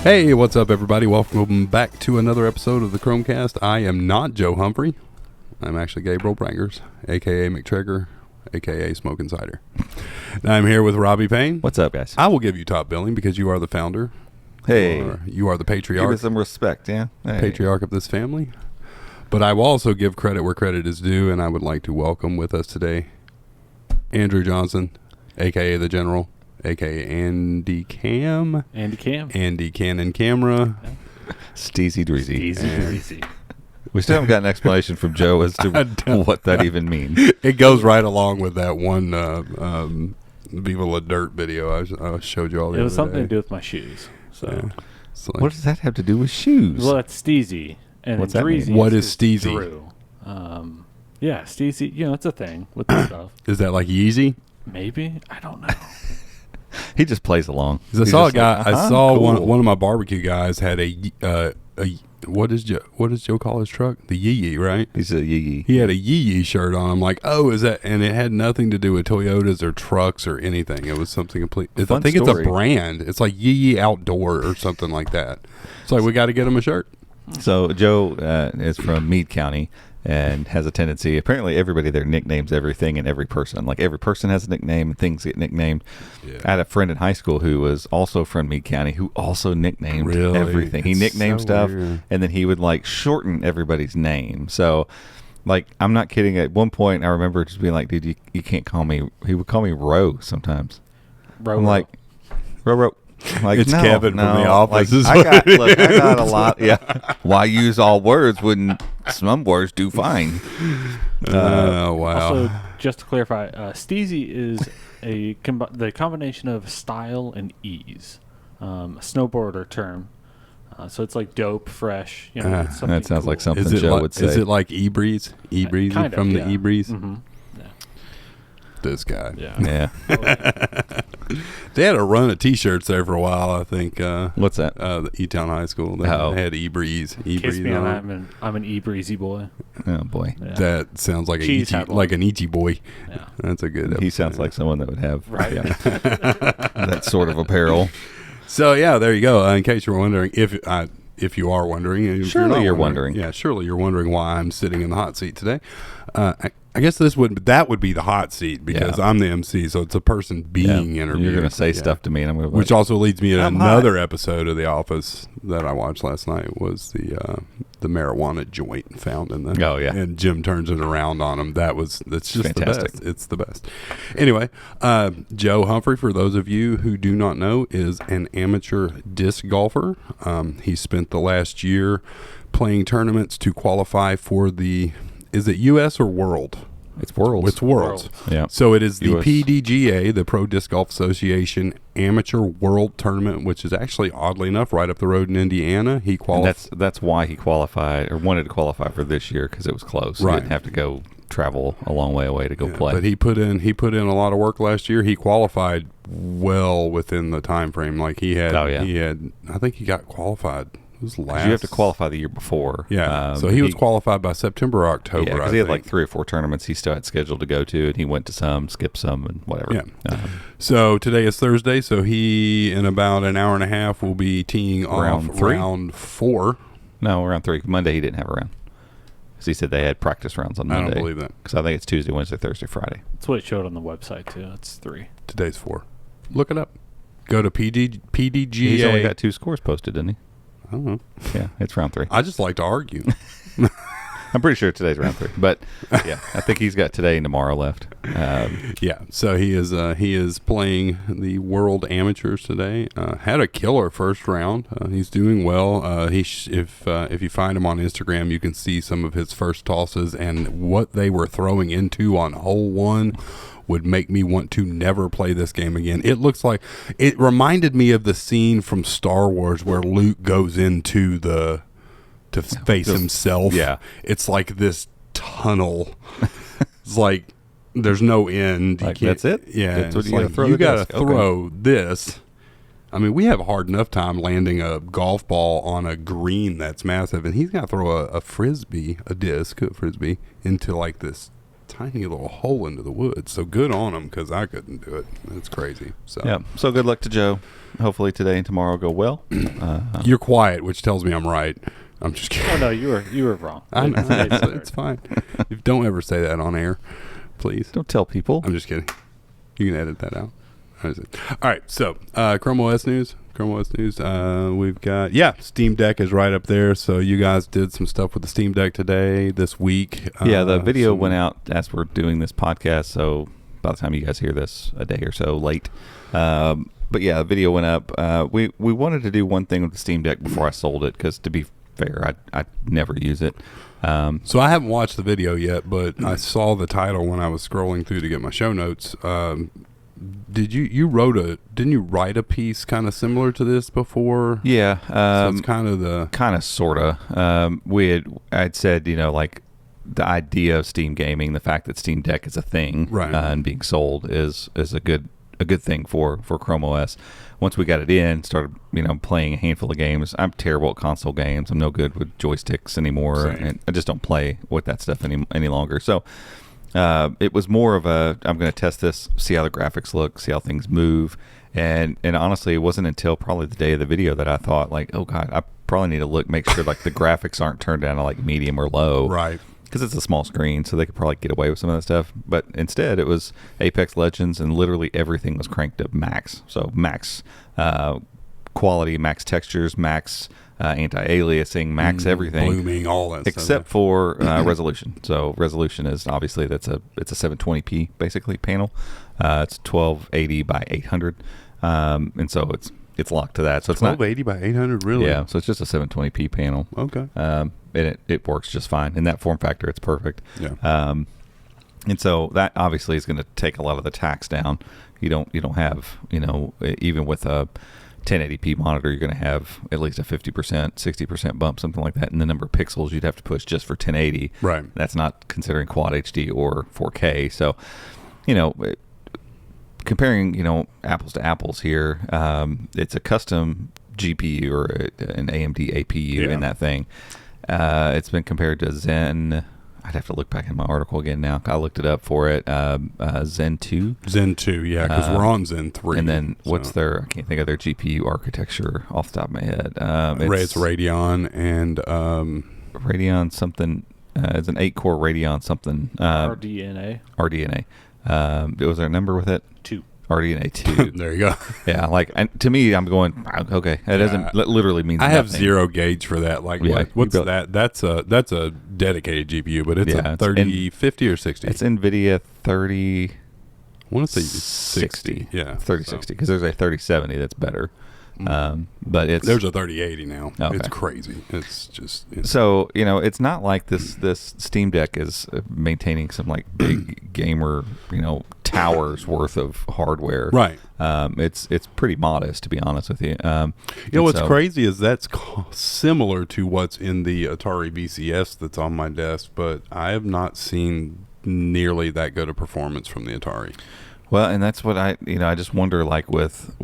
Hey, what's up, everybody? Welcome back to another episode of the Chromecast. I am not Joe Humphrey. I'm actually Gabriel Brangers, a.k.a. McTrigger, a.k.a. Smoking Cider. And I'm here with Robbie Payne. What's up, guys? I will give you top billing because you are the founder. Hey. You are the patriarch. Give us some respect, yeah? Hey. Patriarch of this family. But I will also give credit where credit is due, and I would like to welcome with us today Andrew Johnson, a.k.a. The General, a.k.a. Andy Cam. Andy Cannon Camera. Steezy Dreezy. We still haven't got an explanation from Joe as to what that even means. It goes right along with that one Viva La Dirt video I showed you all the other day. It was something to do with my shoes. So, yeah. Like, what does that have to do with shoes? Well, that's Steezy. And what's that mean? What is Steezy? Drew. Yeah, Steezy. You know, it's a thing with this stuff. Is that like Yeezy? Maybe. I don't know. He just plays along. I saw a guy. Like, I saw cool. one of my barbecue guys had a what does Joe call his truck? The Yee, right? He's a Yee. He had a Yee shirt on. I'm like, oh, is that? And it had nothing to do with Toyotas or trucks or anything. It was something complete. I think it's a brand. It's like Yee Outdoor or something like that. It's like we got to get him a shirt. So Joe is from Meade County and has a tendency. Apparently, everybody there nicknames everything and every person. Like every person has a nickname and things get nicknamed. Yeah. I had a friend in high school who was also from Meade County who also nicknamed everything. He nicknamed stuff weird. And then he would like shorten everybody's name. So, like, I'm not kidding. At one point, I remember just being like, "Dude, you can't call me." He would call me Ro sometimes. I'm like, Ro. Like, it's Kevin from The Office. Like, I got a lot. Yeah. Why use all words when some words do fine? Oh, wow. Also, just to clarify, Steezy is the combination of style and ease. A snowboarder term. So it's like dope, fresh. You know, it's that sounds cool. like something Joe would say. Is it like E-Breeze? E-Breeze from the E-Breeze? Mm-hmm. Yeah. This guy. Yeah. They had a run of T-shirts there for a while, I think. What's that? The E-Town High School. They had E-Breeze. Kiss me on I'm an E-Breezy boy. Oh, boy. Yeah. That sounds like an E.T. boy. Yeah. That's a good episode. He sounds like someone that would have that sort of apparel. So, yeah, there you go. In case you're wondering, if you are wondering. Surely you're wondering. Yeah, surely you're wondering why I'm sitting in the hot seat today. I guess that would be the hot seat because I'm the MC, so it's a person being interviewed. You're going to say stuff to me, and I'm going to. Which also leads me to another episode of The Office that I watched last night was the marijuana joint found in the. Oh yeah. And Jim turns it around on him. That's just fantastic. The best. It's the best. Anyway, Joe Humphrey, for those of you who do not know, is an amateur disc golfer. He spent the last year playing tournaments to qualify for the. Is it U.S. or World? It's Worlds. It's Worlds. Yeah. So it is the US. PDGA, the Pro Disc Golf Association Amateur World Tournament, which is actually, oddly enough, right up the road in Indiana. He qualified. That's why he qualified or wanted to qualify for this year because it was close. Right. He didn't have to go travel a long way away to go play. But he put in a lot of work last year. He qualified well within the time frame. Like he had. I think he got qualified. You have to qualify the year before. Yeah. So he was qualified by September or October. Yeah, because he had like 3 or 4 tournaments he still had scheduled to go to, and he went to some, skipped some, and whatever. Yeah. So today is Thursday, so he, in about an hour and a half, will be teeing off round 4. No, round 3. Monday he didn't have a round. Because he said they had practice rounds on Monday. I don't believe that. Because I think it's Tuesday, Wednesday, Thursday, Friday. That's what it showed on the website, too. It's 3. Today's 4. Look it up. Go to PDGA. He's only got 2 scores posted, didn't he? I don't know. Yeah, it's round 3. I just like to argue. I'm pretty sure today's round 3, but yeah, I think he's got today and tomorrow left. So he is playing the World Amateurs today. Had a killer first round. He's doing well. If you find him on Instagram, you can see some of his first tosses and what they were throwing into on hole 1. Would make me want to never play this game again. It reminded me of the scene from Star Wars where Luke goes into to face himself. Yeah. It's like this tunnel. It's like there's no end. Like, that's it? Yeah. That's what you got to throw this. I mean, we have a hard enough time landing a golf ball on a green that's massive, and he's got to throw a frisbee into like this tiny little hole into the wood. So good on them, because I couldn't do it. It's crazy. So Yeah. So good luck to Joe. Hopefully today and tomorrow go well. You're quiet, which tells me I'm right. I'm just kidding. Oh no, you were wrong. I know. It's fine. Don't ever say that on air, please. Don't tell people. I'm just kidding. You can edit that out. All right. So ChromeOS news. We've got Steam Deck is right up there. So you guys did some stuff with the Steam Deck this week. Yeah, the video went out as we're doing this podcast. So by the time you guys hear this, a day or so late. But yeah, the video went up. We wanted to do one thing with the Steam Deck before I sold it, because to be fair, I never use it. So I haven't watched the video yet, but I saw the title when I was scrolling through to get my show notes. Didn't you write a piece kind of similar to this before? Yeah. So it's kind of sorta. I'd said, like the idea of Steam gaming, the fact that Steam Deck is a thing, right, and being sold is a good thing for ChromeOS. Once we got it in, started playing a handful of games. I'm terrible at console games. I'm no good with joysticks anymore, and I just don't play with that stuff any longer. So it was more of I'm going to test this, see how the graphics look, see how things move, and honestly, it wasn't until probably the day of the video that I thought, like, oh god, I probably need to make sure like the graphics aren't turned down to like medium or low, right? Because it's a small screen, so they could probably get away with some of that stuff. But instead, it was Apex Legends, and literally everything was cranked up max. So max quality, max textures, max anti-aliasing, max everything, blooming, all that except stuff. for resolution. So resolution is obviously it's a 720p basically panel. It's 1280 by 800, and so it's locked to that. So it's 1280 by 800, really? Yeah. So it's just a 720p panel. Okay. And it works just fine in that form factor. It's perfect. Yeah. And so that obviously is going to take a lot of the tax down. You don't have, even with a 1080p monitor, you're going to have at least a 50%, 60% bump, something like that, in the number of pixels you'd have to push just for 1080. Right. That's not considering quad HD or 4K. So, comparing, apples to apples here, it's a custom GPU or an AMD APU in that thing. It's been compared to Zen. I'd have to look back in my article again now. I looked it up for it. Zen 2. Zen 2, yeah, because we're on Zen 3. And then what's their, I can't think of their GPU architecture off the top of my head. It's Radeon and... Radeon something. It's an 8-core Radeon something. RDNA. Was there a number with it? 2. RDNA 2. There you go. Yeah, and to me, I'm going, okay, that doesn't literally mean I nothing. have zero gauge for that. Like, what's that? That's a dedicated GPU, but it's a 50 or 60. It's Nvidia 30. I want to say 60. Yeah. 3060, because there's a 3070 that's better. But there's a 3080 now. Okay. It's crazy. It's just so it's not like this Steam Deck is maintaining some like big gamer towers worth of hardware. Right. It's pretty modest, to be honest with you. What's crazy is that's similar to what's in the Atari VCS that's on my desk, but I have not seen nearly that good a performance from the Atari. Well, and that's what I just wonder, like with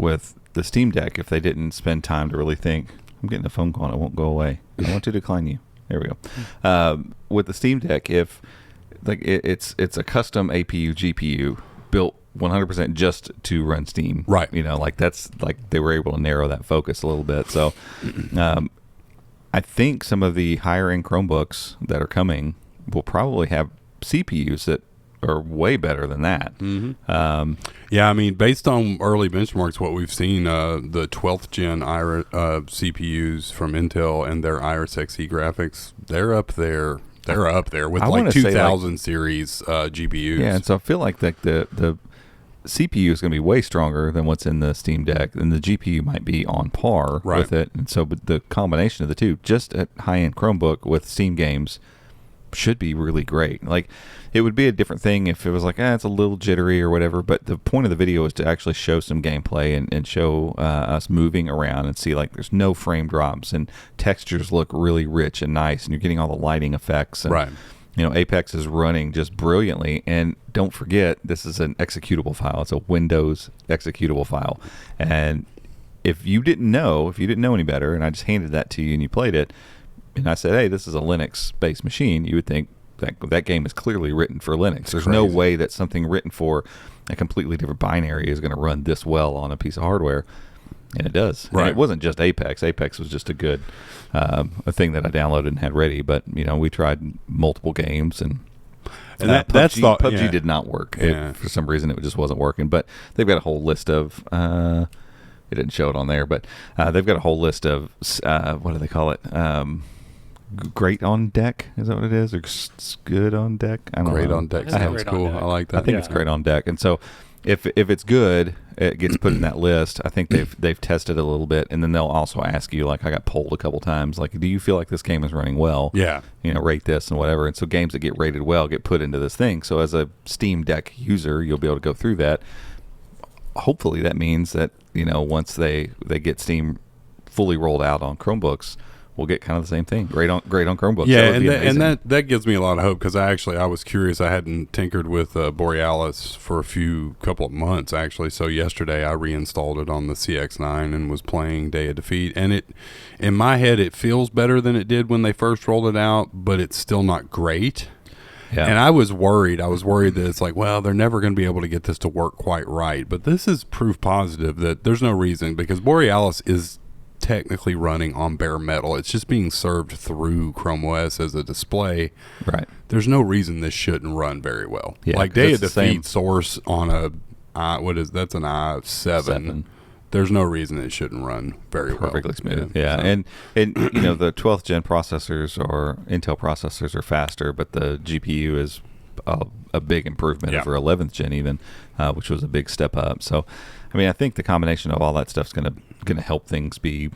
the Steam Deck, if they didn't spend time to really think. I'm getting a phone call and it won't go away. I want to decline you. There we go. With the Steam Deck, if like it's a custom APU GPU built 100% just to run Steam, right? That's like they were able to narrow that focus a little bit. So I think some of the higher end Chromebooks that are coming will probably have CPUs that are way better than that. Mm-hmm. Yeah, I mean, based on early benchmarks, what we've seen, the 12th gen CPUs from Intel and their Iris Xe graphics, they're up there. They're up there with like 2000 series GPUs. Yeah, and so I feel like the CPU is going to be way stronger than what's in the Steam Deck, and the GPU might be on par with it. And so, but the combination of the two, just a high-end Chromebook with Steam games, should be really great. Like, it would be a different thing if it was like, it's a little jittery or whatever, but the point of the video is to actually show some gameplay and show us moving around and see, like, there's no frame drops and textures look really rich and nice, and you're getting all the lighting effects. And, Apex is running just brilliantly. And don't forget, this is an executable file. It's a Windows executable file. And if you didn't know any better, and I just handed that to you and you played it, and I said, hey, this is a Linux-based machine, you would think that game is clearly written for Linux. There's no way that something written for a completely different binary is going to run this well on a piece of hardware. And it does. Right. And it wasn't just Apex. Apex was just a good a thing that I downloaded and had ready. But we tried multiple games, and PUBG did not work. For some reason, it just wasn't working. But they've got a whole list of. It didn't show it on there, but they've got a whole list of what do they call it? Great on deck, is that what it is? Or good on deck? I don't know. Great on deck sounds cool. I like that. I think it's great on deck, and so. If it's good, it gets put in that list. I think they've tested it a little bit, and then they'll also ask you, like I got polled a couple times, like, do you feel like this game is running well? Yeah. Rate this and whatever. And so games that get rated well get put into this thing. So as a Steam Deck user, you'll be able to go through that. Hopefully that means that, once they get Steam fully rolled out on Chromebooks, we'll get kind of the same thing. Great on Chromebooks. Yeah, that gives me a lot of hope, because I was curious. I hadn't tinkered with Borealis for a couple of months actually. So yesterday I reinstalled it on the CX9 and was playing Day of Defeat. And it, in my head, it feels better than it did when they first rolled it out, but it's still not great. Yeah. And I was worried that it's like, well, they're never going to be able to get this to work quite right. But this is proof positive that there's no reason, because Borealis is technically running on bare metal. It's just being served through ChromeOS as a display. Right. There's no reason this shouldn't run very well. Yeah, like Day of Defeat source on that's an i7. There's no reason it shouldn't run very well. Perfectly smooth. Yeah. So. And the 12th gen processors or Intel processors are faster, but the GPU is a big improvement over 11th gen even, which was a big step up. So, I think the combination of all that stuff's going to help things be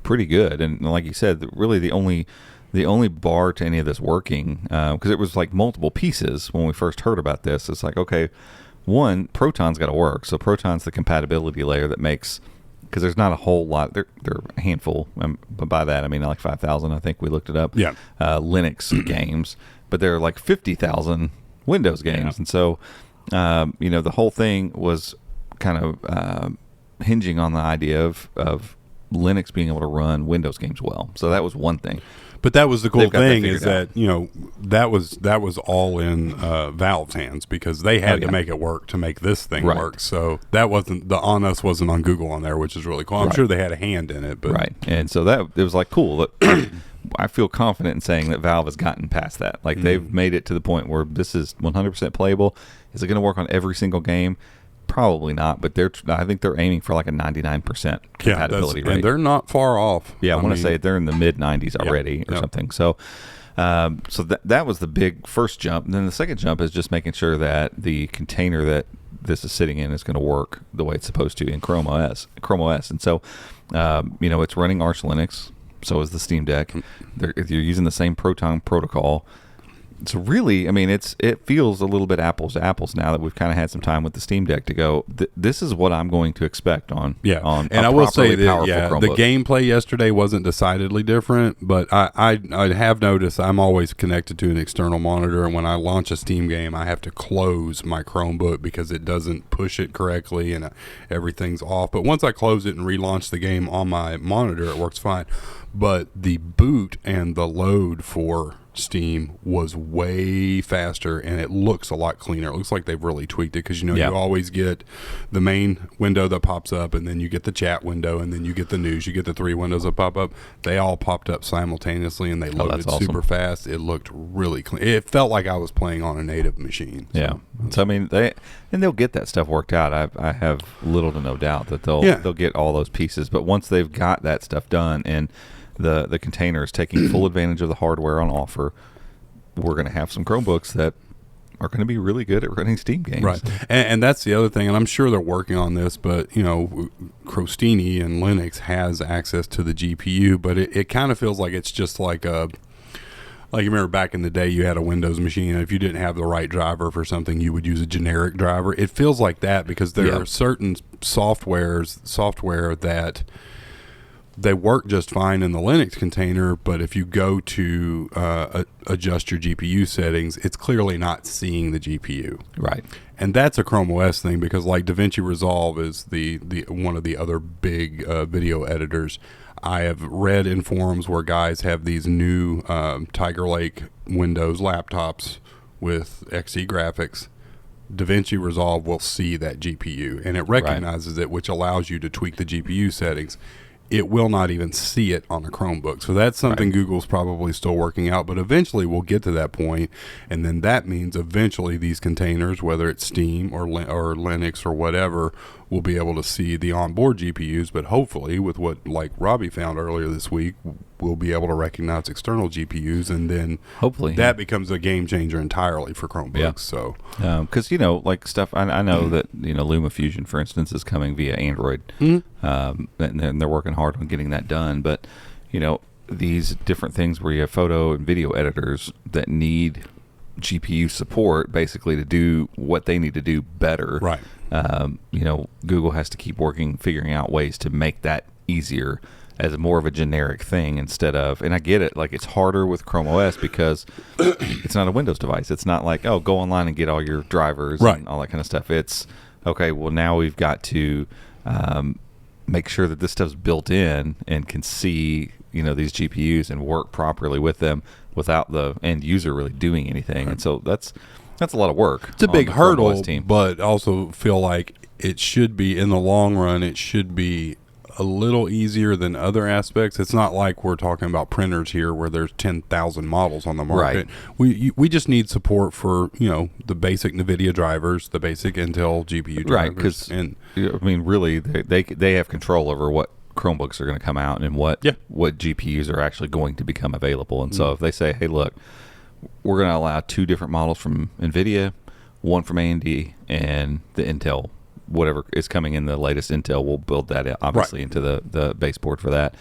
pretty good. And like you said, really the only bar to any of this working, because it was like multiple pieces when we first heard about this. It's like, okay, one, Proton's got to work. So Proton's the compatibility layer that makes, because there's not a whole lot. They're a handful, but by that I mean like 5,000. I think we looked it up. Yeah, Linux games, but there are like 50,000 Windows games, and so the whole thing was kind of hinging on the idea of Linux being able to run Windows games well. So that was one thing. But that was the cool thing, is that that was all in Valve's hands, because they had to make it work to make this thing work. So that wasn't the onus wasn't on Google on there, which is really cool. I'm sure they had a hand in it, but and so that it was like cool. I feel confident in saying that Valve has gotten past that. Like they've made it to the point where this is 100% playable. Is it going to work on every single game? Probably not, but I think they're aiming for like a 99% compatibility rate. And they're not far off. Yeah, I want to say they're in the mid 90s already or something. So that was the big first jump. And then the second jump is just making sure that the container that this is sitting in is going to work the way it's supposed to in ChromeOS. And so, it's running Arch Linux. So is the Steam Deck. You're using the same Proton protocol. So really, it feels a little bit apples to apples now that we've kind of had some time with the Steam Deck to go. This is what I'm going to expect on. Yeah, on and I will say that the gameplay yesterday wasn't decidedly different, but I have noticed I'm always connected to an external monitor, and when I launch a Steam game, I have to close my Chromebook because it doesn't push it correctly and everything's off. But once I close it and relaunch the game on my monitor, it works fine. But the boot and the load for Steam was way faster, and it looks a lot cleaner. It looks like they've really tweaked it, because you always get the main window that pops up, and then you get the chat window, and then you get the news. You get the three windows that pop up. They all popped up simultaneously, and they loaded super fast. It looked really clean. It felt like I was playing on a native machine. So. So they'll get that stuff worked out. I have little to no doubt that they'll get all those pieces. But once they've got that stuff done, and the container is taking full advantage of the hardware on offer, we're going to have some Chromebooks that are going to be really good at running Steam games. Right. And that's the other thing, and I'm sure they're working on this, but, Crostini and Linux has access to the GPU, but it kind of feels like it's just like you remember back in the day, you had a Windows machine, and if you didn't have the right driver for something, you would use a generic driver. It feels like that, because there are certain software that they work just fine in the Linux container, but if you go to adjust your GPU settings, it's clearly not seeing the GPU. Right. And that's a ChromeOS thing, because like DaVinci Resolve is the one of the other big video editors. I have read in forums where guys have these new Tiger Lake Windows laptops with XE graphics. DaVinci Resolve will see that GPU, and it recognizes it, which allows you to tweak the GPU settings. It will not even see it on a Chromebook. So that's something Google's probably still working out, but eventually we'll get to that point, and then that means eventually these containers, whether it's Steam or Linux or whatever, will be able to see the onboard GPUs, but hopefully with what like Robbie found earlier this week, we'll be able to recognize external GPUs, and then hopefully that becomes a game changer entirely for Chromebooks. Yeah. So because like stuff I know that LumaFusion, for instance, is coming via Android, and they're working hard on getting that done. But these different things where you have photo and video editors that need GPU support basically to do what they need to do better. Right. Google has to keep figuring out ways to make that easier as more of a generic thing instead of, and I get it, like it's harder with ChromeOS because it's not a Windows device. It's not like, oh, go online and get all your drivers and all that kind of stuff. It's, okay, well now we've got to make sure that this stuff's built in and can see, these GPUs and work properly with them without the end user really doing anything. And so that's a lot of work. It's a big hurdle, but also feel like it should be, in the long run, it should be a little easier than other aspects. It's not like we're talking about printers here where there's 10,000 models on the market. We just need support for, the basic Nvidia drivers, the basic Intel GPU drivers. Right, because, really, they have control over what Chromebooks are going to come out and what GPUs are actually going to become available. And so if they say, hey, look, we're going to allow 2 different models from Nvidia, one from AMD, and the Intel, whatever is coming in the latest Intel, we'll build that obviously into the baseboard for that.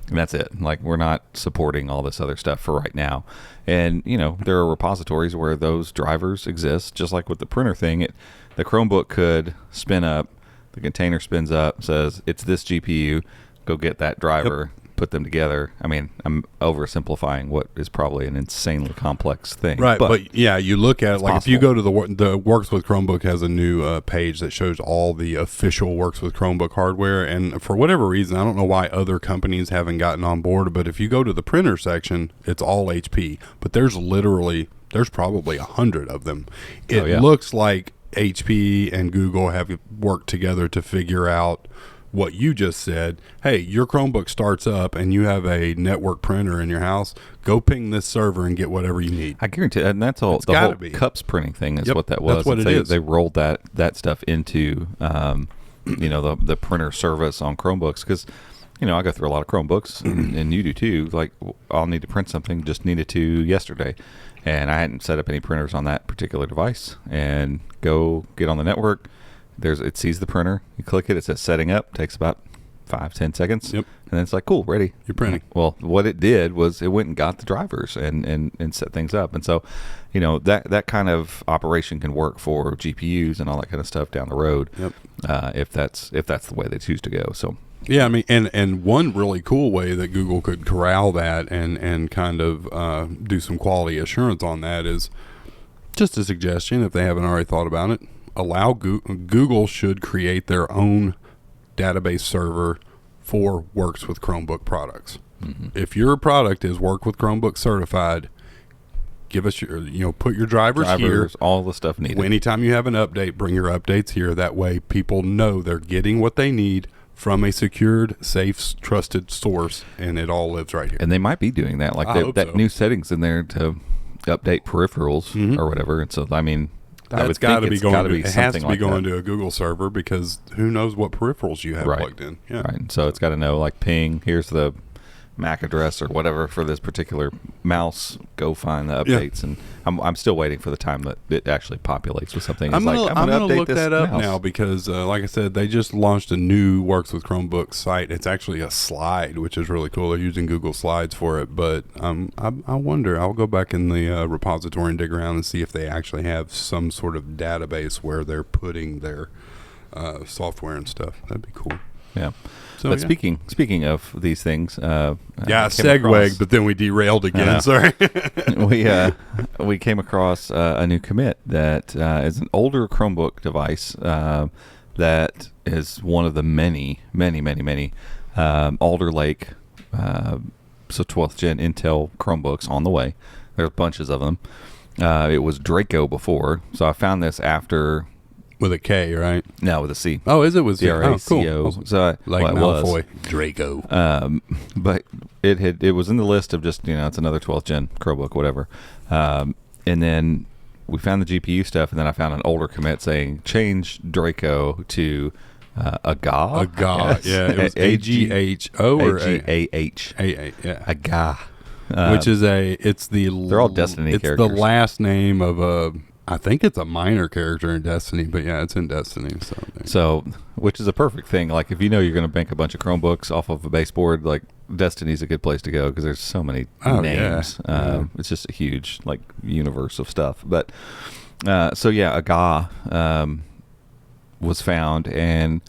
And that's it. Like, we're not supporting all this other stuff for right now. And, there are repositories where those drivers exist, just like with the printer thing. The Chromebook could spin up, the container spins up, says, it's this GPU, go get that driver, put them together. I mean, I'm oversimplifying what is probably an insanely complex thing. Right, but yeah, you look at it, like possible. if you go to the Works with Chromebook has a new page that shows all the official Works with Chromebook hardware, and for whatever reason, I don't know why other companies haven't gotten on board, but if you go to the printer section, it's all HP, but there's probably 100 of them. It looks like HP and Google have worked together to figure out what you just said. Hey, your Chromebook starts up and you have a network printer in your house. Go ping this server and get whatever you need. I guarantee, and that's all. The whole cups printing thing is what that was. That's what it is. They rolled that stuff into the printer service on Chromebooks because I go through a lot of Chromebooks and you do too. Like, I'll need to print something, just needed to yesterday, and I hadn't set up any printers on that particular device. And go get on the network. It sees the printer. You click it. It says setting up. Takes about 5-10 seconds. Yep. And then it's like, cool, ready. You're printing. Well, what it did was it went and got the drivers and set things up. And so, that kind of operation can work for GPUs and all that kind of stuff down the road. Yep. If that's the way they choose to go. So. Yeah, I mean, and one really cool way that Google could corral that and kind of do some quality assurance on that is just a suggestion, if they haven't already thought about it. Allow Google should create their own database server for Works with Chromebook products. Mm-hmm. If your product is Work with Chromebook certified, give us your, put your drivers here. All the stuff needed. Anytime you have an update, bring your updates here. That way people know they're getting what they need from a secured, safe, trusted source, and it all lives right here. And they might be doing that. Like that new settings in there to update peripherals or whatever. And so, I mean, that's got to be going. It has to be going to a Google server because who knows what peripherals you have plugged in. Yeah. Right. So it's got to know, like, ping. Here's the MAC address or whatever for this particular mouse. Go find the updates, and I'm still waiting for the time that it actually populates with something. I'm gonna update look that up mouse now because, like I said, they just launched a new Works with Chromebook site. It's actually a slide, which is really cool. They're using Google Slides for it, but I wonder. I'll go back in the repository and dig around and see if they actually have some sort of database where they're putting their software and stuff. That'd be cool. Yeah. So, But yeah. speaking of these things, Segued, but then we derailed again. Sorry. we came across a new commit that is an older Chromebook device that is one of the many Alder Lake, so 12th gen Intel Chromebooks on the way. There's bunches of them. It was Draco before, so I found this after. With a K, right? No, with a C. Oh, is it with C? Draco? Cool. So Like Malfoy. it Draco. was. But it was in the list of just, it's another 12th gen Chromebook, whatever. And then we found the GPU stuff, and then I found an older commit saying change Draco to Agah. Agah, yeah. It was A-G-H-O or A-G-A-H. yeah. Agah. Which is they're all Destiny characters. It's the last name of I think it's a minor character in Destiny, but yeah, it's in Destiny. So, which is a perfect thing. Like, if you know you're going to bank a bunch of Chromebooks off of a baseboard, like, Destiny's a good place to go because there's so many names. Yeah. It's just a huge, like, universe of stuff. But, Agah was found and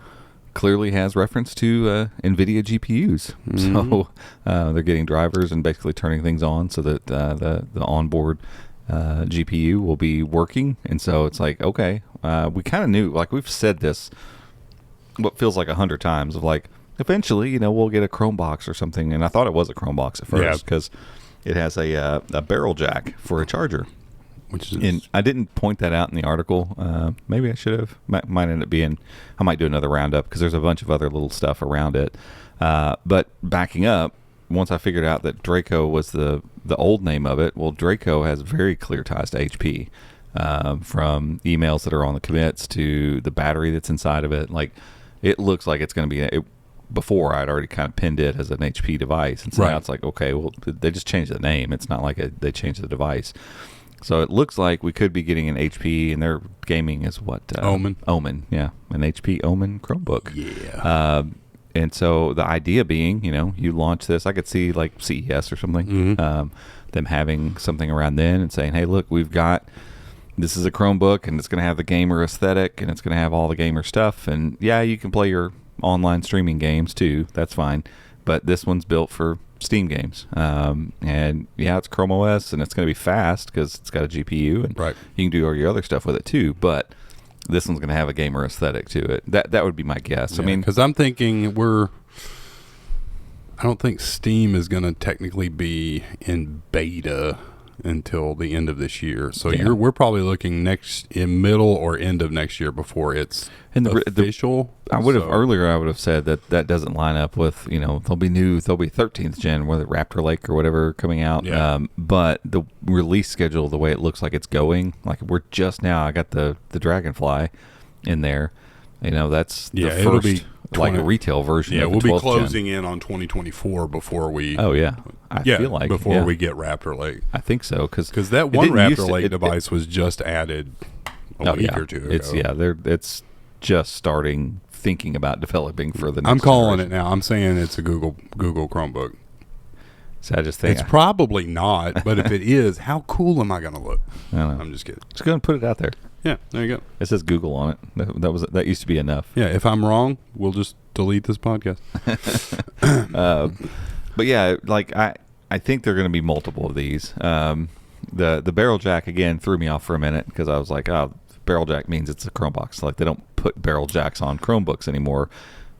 clearly has reference to Nvidia GPUs. Mm-hmm. So, they're getting drivers and basically turning things on so that the onboard GPU will be working. And so it's like, okay, we kind of knew, like, we've said this what feels like 100 times of like, eventually, we'll get a Chromebox or something. And I thought it was a Chromebox at first because it has a barrel jack for a charger. Which is, and I didn't point that out in the article. Maybe I should have. Might end up being, I might do another roundup because there's a bunch of other little stuff around it. But backing up, once I figured out that Draco was the old name of it, well, Draco has very clear ties to HP, from emails that are on the commits to the battery that's inside of it. Like, it looks like it's going to be. Before, I'd already kind of pinned it as an HP device, and so now it's like, okay, well, they just changed the name. It's not like they changed the device. So it looks like we could be getting an HP, and their gaming is what? Omen. Omen, yeah, an HP Omen Chromebook. Yeah. And so the idea being, you launch this, I could see like CES or something, them having something around then and saying, hey, look, this is a Chromebook and it's going to have the gamer aesthetic and it's going to have all the gamer stuff. And yeah, you can play your online streaming games too. That's fine. But this one's built for Steam games. And yeah, it's ChromeOS and it's going to be fast because it's got a GPU and you can do all your other stuff with it too. But this one's going to have a gamer aesthetic to it. That would be my guess. Yeah, I mean, because I'm thinking I don't think Steam is going to technically be in beta until the end of this year. So we're probably looking in middle or end of next year before it's official. I would have said that doesn't line up with, there'll be 13th gen, whether Raptor Lake or whatever coming out. Yeah. But the release schedule, the way it looks like it's going, like we're just now, I got the Dragonfly in there. That's the first retail version. Yeah, of we'll be 12th closing gen. in on 2024 before we. Oh yeah, I feel like before we get Raptor Lake. I think so because that one Raptor Lake device was just added a week or two ago. It's just starting thinking about developing for the next I'm calling generation. it now. I'm saying it's a Google Chromebook. So I just think it's probably not, but if it is, how cool am I going to look? I don't know. I'm just kidding. Just go and put it out there. Yeah, there you go. It says Google on it. That used to be enough. Yeah, if I'm wrong, we'll just delete this podcast. But yeah, like I think there are going to be multiple of these. The barrel jack again threw me off for a minute because I was like, oh, barrel jack means it's a Chromebox. Like they don't put barrel jacks on Chromebooks anymore.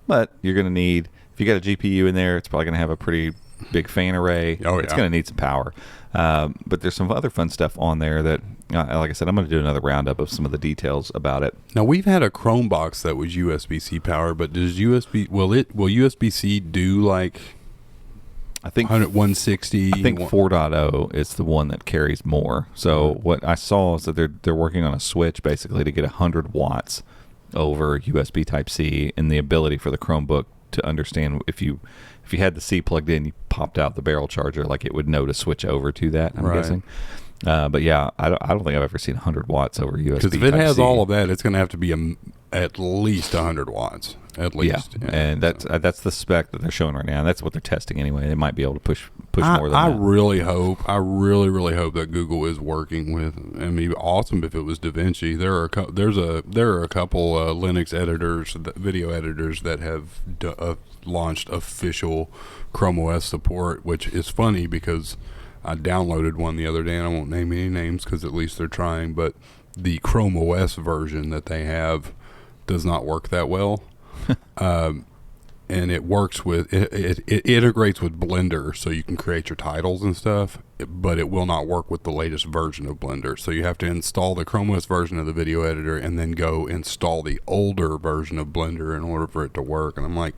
But you're going to need, if you got a GPU in there, it's probably going to have a pretty big fan array. Oh, yeah. It's going to need some power. But there's some other fun stuff on there that, like I said, I'm going to do another roundup of some of the details about it. Now we've had a Chromebox that was USB-C powered, but will USB-C do like? I think 160. I think 4.0 is the one that carries more. So what I saw is that they're working on a switch basically to get 100 watts over USB Type-C, and the ability for the Chromebook to understand if you had the C plugged in, you popped out the barrel charger, like it would know to switch over to that. I'm guessing. But yeah, I don't think I've ever seen 100 watts over USB. Because if it has all of that, it's going to have to be at least 100 watts. at least. Yeah, and that's the spec that they're showing right now. And that's what they're testing anyway. They might be able to push more than I that. really hope that Google is working with. I mean, it'd be awesome if it was DaVinci. There are a couple Linux editors, video editors that have launched official ChromeOS support, which is funny because I downloaded one the other day, and I won't name any names because at least they're trying. But the ChromeOS version that they have does not work that well. And it works with it integrates with Blender, so you can create your titles and stuff, but it will not work with the latest version of Blender. So you have to install the ChromeOS version of the video editor and then go install the older version of Blender in order for it to work. And I'm like,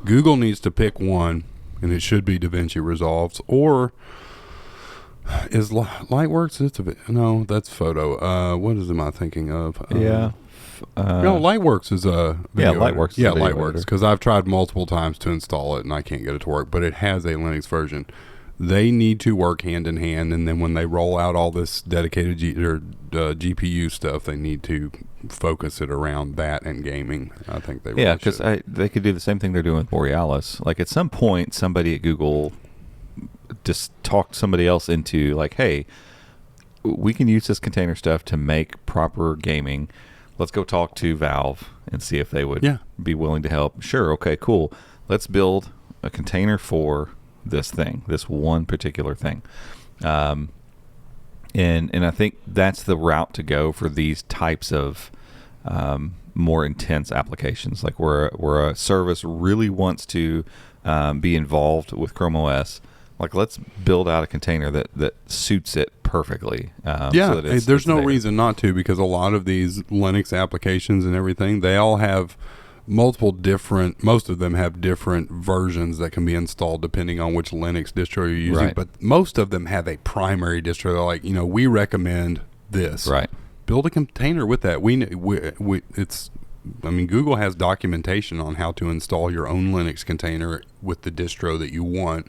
Google needs to pick one, and it should be DaVinci Resolves, or is Lightworks? No, that's photo. What am I thinking of? Yeah. No, Lightworks is a video Lightworks. Yeah, Lightworks, because I've tried multiple times to install it and I can't get it to work, but it has a Linux version. They need to work hand in hand, and then when they roll out all this dedicated GPU stuff, they need to focus it around that and gaming. I think they really because they could do the same thing they're doing with Borealis. Like at some point, somebody at Google just talked somebody else into like, hey, we can use this container stuff to make proper gaming. Let's go talk to Valve and see if they would be willing to help. Sure, okay, cool. Let's build a container for this thing, this one particular thing. And I think that's the route to go for these types of more intense applications, like where a service really wants to be involved with ChromeOS. Like, let's build out a container that suits it perfectly. So that there's no reason not to, because a lot of these Linux applications and everything, they all have most of them have different versions that can be installed depending on which Linux distro you're using. Right. But most of them have a primary distro. They're like, we recommend this. Right. Build a container with that. Google has documentation on how to install your own Linux container with the distro that you want.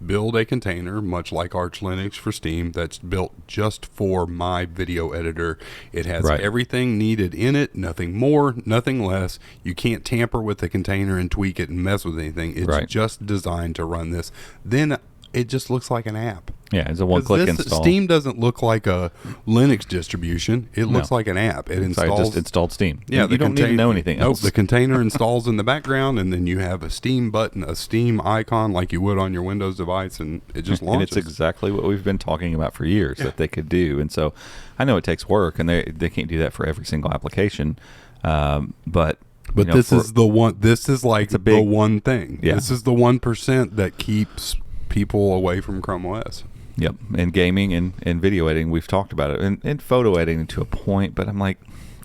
Build a container, much like Arch Linux for Steam, that's built just for my video editor. It has everything needed in it, nothing more, nothing less. You can't tamper with the container and tweak it and mess with anything. It's just designed to run this. Then it just looks like an app. Yeah, it's a one-click install. Steam doesn't look like a Linux distribution. It looks like an app. It installs. Just installed Steam. Yeah, you don't need to know anything else. The container installs in the background, and then you have a Steam button, a Steam icon like you would on your Windows device, and it just launches. And it's exactly what we've been talking about for years that they could do. And so I know it takes work, and they can't do that for every single application. But this is the one. This is like the one thing. Yeah. This is the 1% that keeps people away from Chrome OS. Yep, and gaming and video editing, we've talked about it, and photo editing to a point, but I'm like,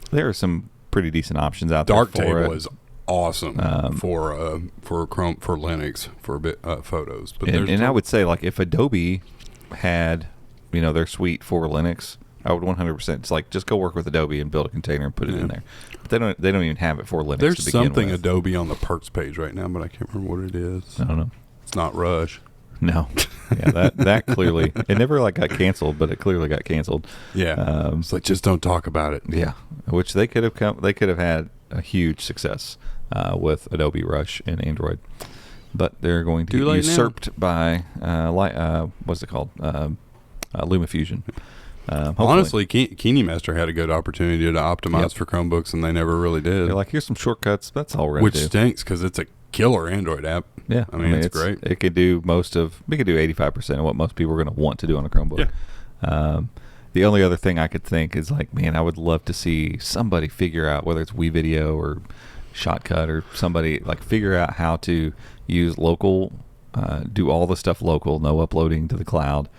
there are some pretty decent options out there. Darktable is awesome for Chrome, for Linux, for photos. But I would say, like, if Adobe had, their suite for Linux, I would 100% just go work with Adobe and build a container and put it in there. But they don't even have it for Linux. There's to begin something with. Adobe on the perks page right now, but I can't remember what it is. I don't know. It's not Rush. No, yeah, that clearly it never got canceled, but it clearly got canceled. Yeah, it's like, just don't talk about it. Yeah, which they could have had a huge success with Adobe Rush and Android, but they're going to get usurped by what's it called, LumaFusion. Honestly, KineMaster had a good opportunity to optimize for Chromebooks, and they never really did. They're like, here's some shortcuts. That's all we're going to do. Which stinks because it's a killer Android app. Yeah, I mean it's great. It could do 85% of what most people are going to want to do on a Chromebook. Yeah. The only other thing I could think is like, man, I would love to see somebody figure out, whether it's WeVideo or Shotcut or somebody, like, figure out how to use local, do all the stuff local, no uploading to the cloud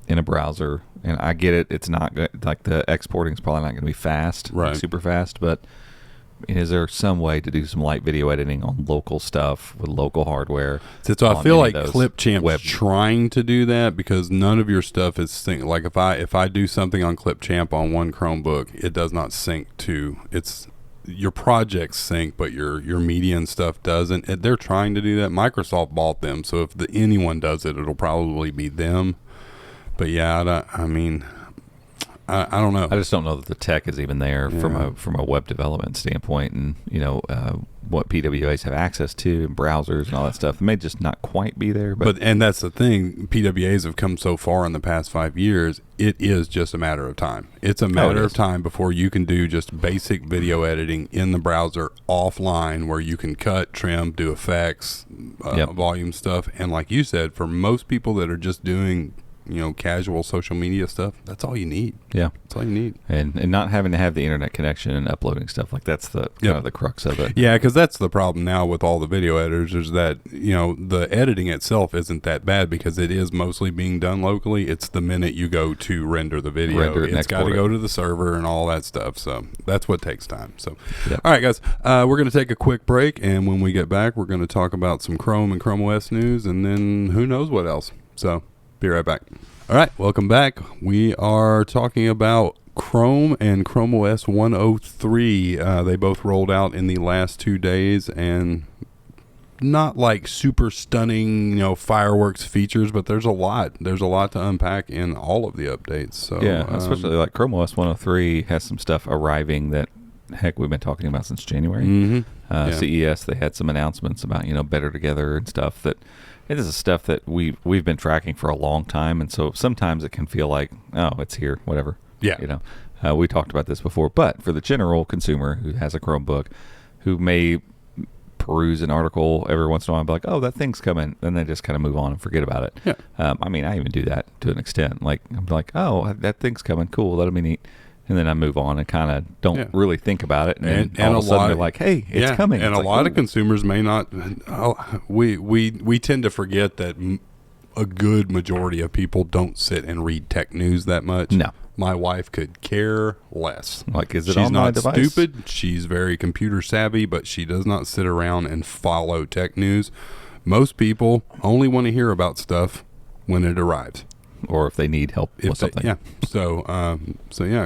in a browser. And I get it; it's not good. Like, the exporting is probably not going to be fast, right? Super fast, but. Is there some way to do some light video editing on local stuff with local hardware? So I feel like Clipchamp's trying to do that, because none of your stuff is synced. Like, if I do something on Clipchamp on one Chromebook, it does not sync to your projects sync, but your media and stuff doesn't. They're trying to do that. Microsoft bought them, so if anyone does it, it'll probably be them. But yeah, I don't know. I just don't know that the tech is even there from a web development standpoint, and what PWAs have access to and browsers and all that stuff. It may just not quite be there, but and that's the thing. PWAs have come so far in the past 5 years. It is just a matter of time. It's a matter of time before you can do just basic video editing in the browser offline, where you can cut, trim, do effects, volume stuff. And like you said, for most people that are just doing casual social media stuff, that's all you need. Yeah, that's all you need. And not having to have the internet connection and uploading stuff, like that's the kind of the crux of it. Yeah, because that's the problem now with all the video editors, is that the editing itself isn't that bad because it is mostly being done locally. It's the minute you go to render the video, it's got to go to the server and all that stuff. So that's what takes time. So all right, guys, we're going to take a quick break, and when we get back, we're going to talk about some Chrome and ChromeOS news, and then who knows what else. So be right back. All right, welcome back. We are talking about Chrome and ChromeOS 103. They both rolled out in the last 2 days, and not like super stunning, fireworks features, but there's a lot. There's a lot to unpack in all of the updates. So especially like ChromeOS 103 has some stuff arriving that, heck, we've been talking about since January. CES, they had some announcements about better together and stuff that. It is stuff that we've been tracking for a long time, and so sometimes it can feel like, oh, it's here, whatever. Yeah. We talked about this before, but for the general consumer who has a Chromebook, who may peruse an article every once in a while and be like, oh, that thing's coming, then they just kind of move on and forget about it. Yeah. I even do that to an extent. Like, I'm like, oh, that thing's coming, cool, that'll be neat. And then I move on and kind of don't really think about it. And all of a sudden they're like, hey, it's coming. And it's a lot of consumers may not. We tend to forget that a good majority of people don't sit and read tech news that much. No. My wife could care less. Like, is it She's on my device? She's not stupid. She's very computer savvy, but she does not sit around and follow tech news. Most people only want to hear about stuff when it arrives. Or if they need help with something. So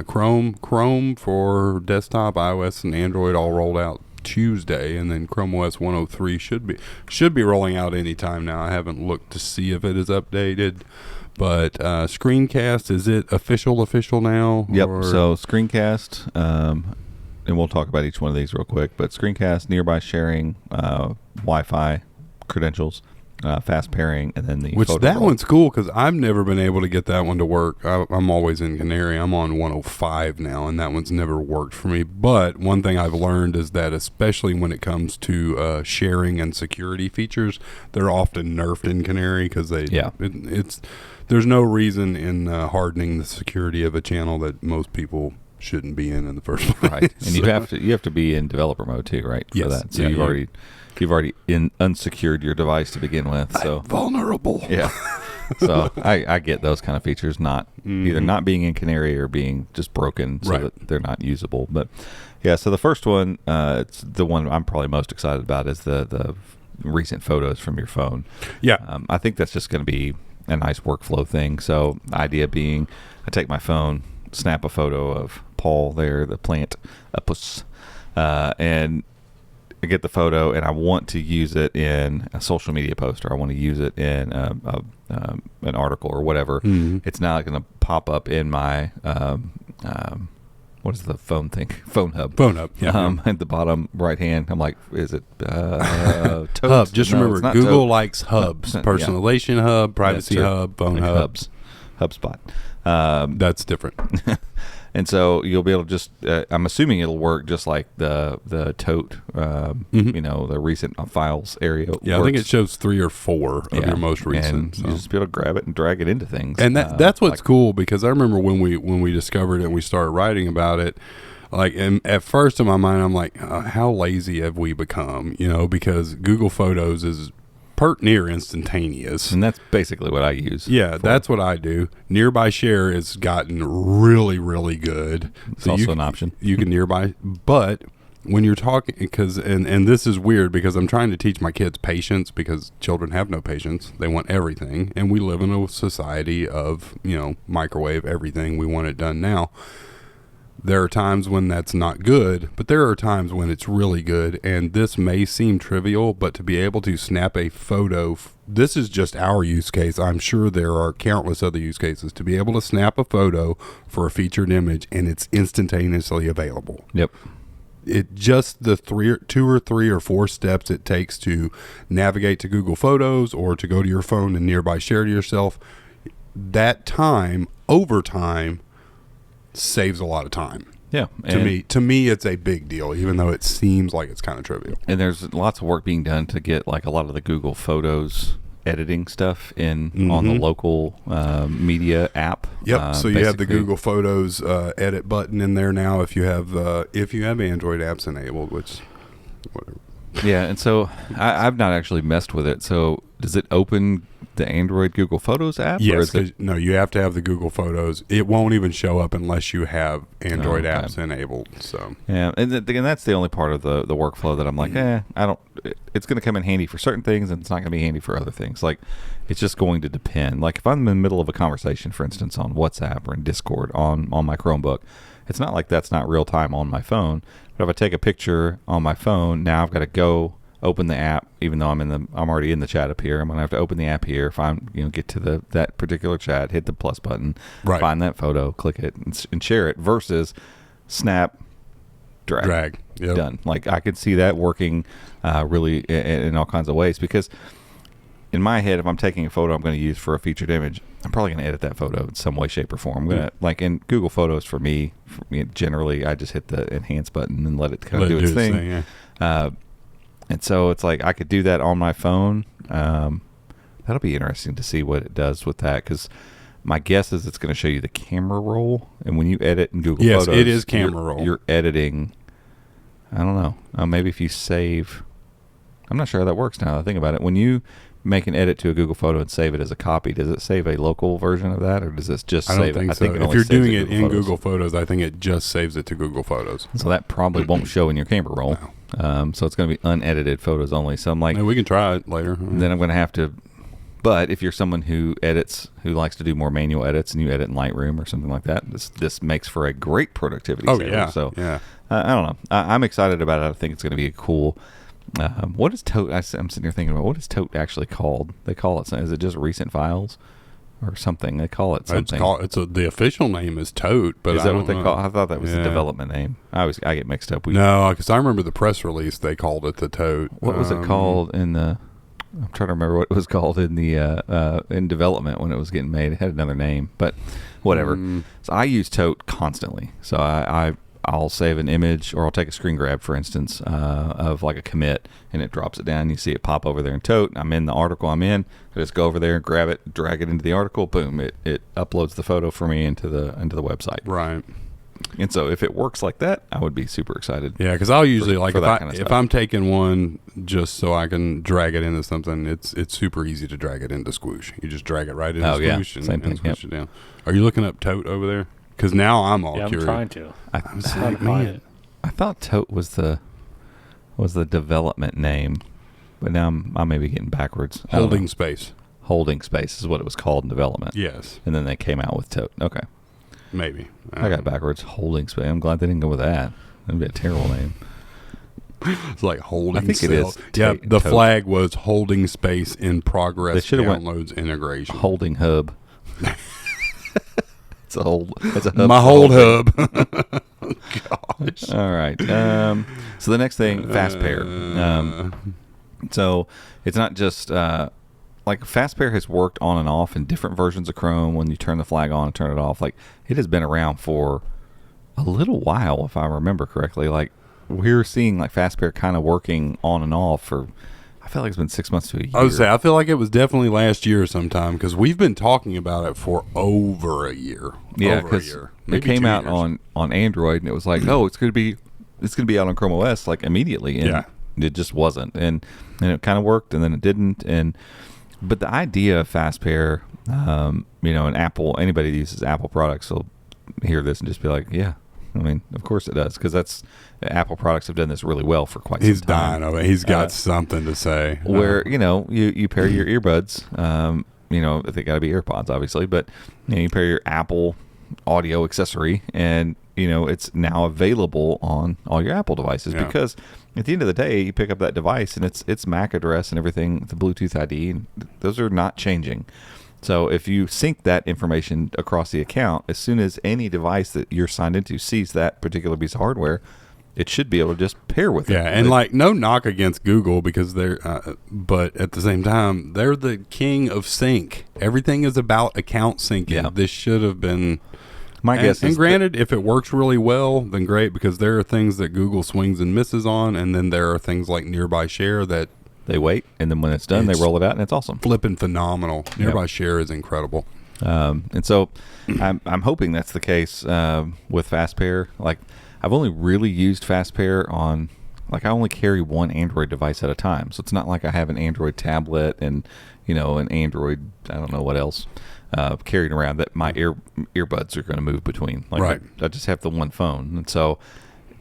Chrome for desktop, iOS, and Android all rolled out Tuesday, and then ChromeOS 103 should be rolling out anytime now. I haven't looked to see if it is updated, but Screencast, is it official now? Yep. So Screencast, and we'll talk about each one of these real quick. But Screencast, nearby sharing, Wi-Fi credentials. Fast pairing, and then one's cool because I've never been able to get that one to work. I'm always in Canary. I'm on 105 now, and that one's never worked for me. But one thing I've learned is that, especially when it comes to sharing and security features, they're often nerfed in Canary because there's no reason in hardening the security of a channel that most people shouldn't be in the first place. Right, and you have to be in developer mode too, right? For that. So you've already unsecured your device to begin with. So I'm vulnerable. Yeah. So I get those kind of features either not being in Canary or being just broken so that they're not usable. But yeah, so the first one, it's the one I'm probably most excited about, is the recent photos from your phone. Yeah. I think that's just going to be a nice workflow thing. So the idea being, I take my phone, snap a photo of Paul there, the plant, and I get the photo, and I want to use it in a social media post, or I want to use it in an article or whatever. It's not going to pop up in my what is the phone thing? Phone hub. Yeah. At the bottom right hand, I'm like, is it Hub? Just remember, Google likes hubs: personalization hub, privacy hub, phone hubs, HubSpot. That's different. And so you'll be able to just, I'm assuming it'll work just like the tote, the recent files area. Yeah, works. I think it shows 3 or 4 of your most recent. And you just be able to grab it and drag it into things. And that's what's cool, because I remember when we discovered it and we started writing about it, and at first in my mind, I'm like, how lazy have we become? Because Google Photos is pert near instantaneous, and that's basically what I use. Yeah, that's what I do. Nearby share has gotten really, really good. It's also an option. You can nearby, but when you're talking, and this is weird because I'm trying to teach my kids patience, because children have no patience. They want everything, and we live in a society of microwave everything. We want it done now. There are times when that's not good, but there are times when it's really good. And this may seem trivial, but to be able to snap a photo, this is just our use case. I'm sure there are countless other use cases. To be able to snap a photo for a featured image and it's instantaneously available. Yep. It just the 2 or 3 or 4 steps it takes to navigate to Google Photos or to go to your phone and nearby share to yourself. That time, over time, saves a lot of time. Yeah. To me, it's a big deal, even though it seems like it's kind of trivial. And there's lots of work being done to get like a lot of the Google Photos editing stuff in on the local media app. Yep. So you have the Google Photos edit button in there now if you have Android apps enabled, which whatever. Yeah, and so I've not actually messed with it. So does it open the Android Google Photos app? Yes, no, you have to have the Google Photos. It won't even show up unless you have Android apps enabled. So yeah, and that's the only part of the workflow that I'm like, I don't. It's going to come in handy for certain things, and it's not going to be handy for other things. Like, it's just going to depend. Like, if I'm in the middle of a conversation, for instance, on WhatsApp or in Discord on my Chromebook, it's not like that's not real time on my phone. But if I take a picture on my phone, now I've got to go open the app, even though I'm already in the chat up here. I'm gonna have to open the app here, get to that particular chat, hit the plus button, find that photo, click it, and share it. Versus snap, drag, done. Like, I could see that working really in all kinds of ways, because in my head, if I'm taking a photo I'm going to use for a featured image, I'm probably going to edit that photo in some way, shape, or form. I'm going to, like in Google Photos for me, generally I just hit the enhance button and let it kind of do its thing. And so it's like I could do that on my phone. That'll be interesting to see what it does with that, because my guess is it's going to show you the camera roll. And when you edit in Google Photos, it is camera roll. You're editing. I don't know. Maybe if you save, I'm not sure how that works now that I think about it. When you make an edit to a Google photo and save it as a copy, does it save a local version of that, or does it just save it? I don't think so. If you're doing it in Google Photos, I think it just saves it to Google Photos. So that probably won't show in your camera roll. No. So it's going to be unedited photos only. So I'm like, we can try it later. Then I'm going to have to. But if you're someone who likes to do more manual edits, and you edit in Lightroom or something like that, this makes for a great productivity saver. Yeah. So yeah. I don't know. I'm excited about it. I think it's going to be a cool. What is Tote? I'm sitting here thinking about, what is Tote actually called? They call it. Is it just recent files or something? They call it something. The official name is Tote, but is that what they call it? I thought that was the development name. I get mixed up. No, because I remember the press release they called it the Tote. What was it called in the? I'm trying to remember what it was called in the in development when it was getting made. It had another name, but whatever. So I use Tote constantly. So I'll save an image, or I'll take a screen grab, for instance, of like a commit, and it drops it down. You see it pop over there in Tote. I'm in the article I'm in. I just go over there and grab it, drag it into the article. Boom! It uploads the photo for me into the website. Right. And so if it works like that, I would be super excited. Yeah, because I'll usually if I'm taking one just so I can drag it into something, it's super easy to drag it into Squoosh. You just drag it right into Squoosh and Squoosh it down. Are you looking up Tote over there? Because now I'm all curious. I'm trying to. I'm trying to find it. I thought Tote was the development name, but now I may be getting backwards. Holding Space. Holding Space is what it was called in development. Yes. And then they came out with Tote. Okay. Maybe. I got backwards. Holding Space. I'm glad they didn't go with that. That'd be a terrible name. It's like Holding. I think it is. Yeah, the flag was Holding Space in progress. They should have downloads integration. Holding Hub. It's a hub. My hold hub. Oh, gosh. All right. So the next thing, Fast Pair. So it's not just like Fast Pair has worked on and off in different versions of Chrome. When you turn the flag on and turn it off, like it has been around for a little while, if I remember correctly. Like we're seeing like Fast Pair kind of working on and off for. I feel like it's been 6 months to a year. I feel like it was definitely last year sometime, because we've been talking about it for over a year. Yeah, because it came out on Android, and it was like, oh, it's gonna be out on ChromeOS like immediately, and it just wasn't, and it kind of worked, and then it didn't, but the idea of Fast Pair, and Apple, anybody that uses Apple products will hear this and just be like, yeah. I mean, of course it does, because Apple products have done this really well for quite some time. He's dying of it. He's got something to say. Where, you pair your earbuds, they got to be AirPods, obviously, but you pair your Apple audio accessory, and it's now available on all your Apple devices because at the end of the day, you pick up that device and it's MAC address and everything, the Bluetooth ID, and those are not changing. So if you sync that information across the account, as soon as any device that you're signed into sees that particular piece of hardware, it should be able to just pair with it. Yeah, and no knock against Google because they're, but at the same time, they're the king of sync. Everything is about account syncing. Yeah. This should have been. My guess is. And granted, if it works really well, then great, because there are things that Google swings and misses on, and then there are things like Nearby Share that. They wait, and then when it's done, they roll it out, and it's awesome. Flipping phenomenal. Nearby Share is incredible. And so I'm hoping that's the case with Fast Pair. Like, I've only really used Fast Pair on, I only carry one Android device at a time. So it's not like I have an Android tablet and, an Android, I don't know what else, carried around that my earbuds are going to move between. Right. I just have the one phone. And so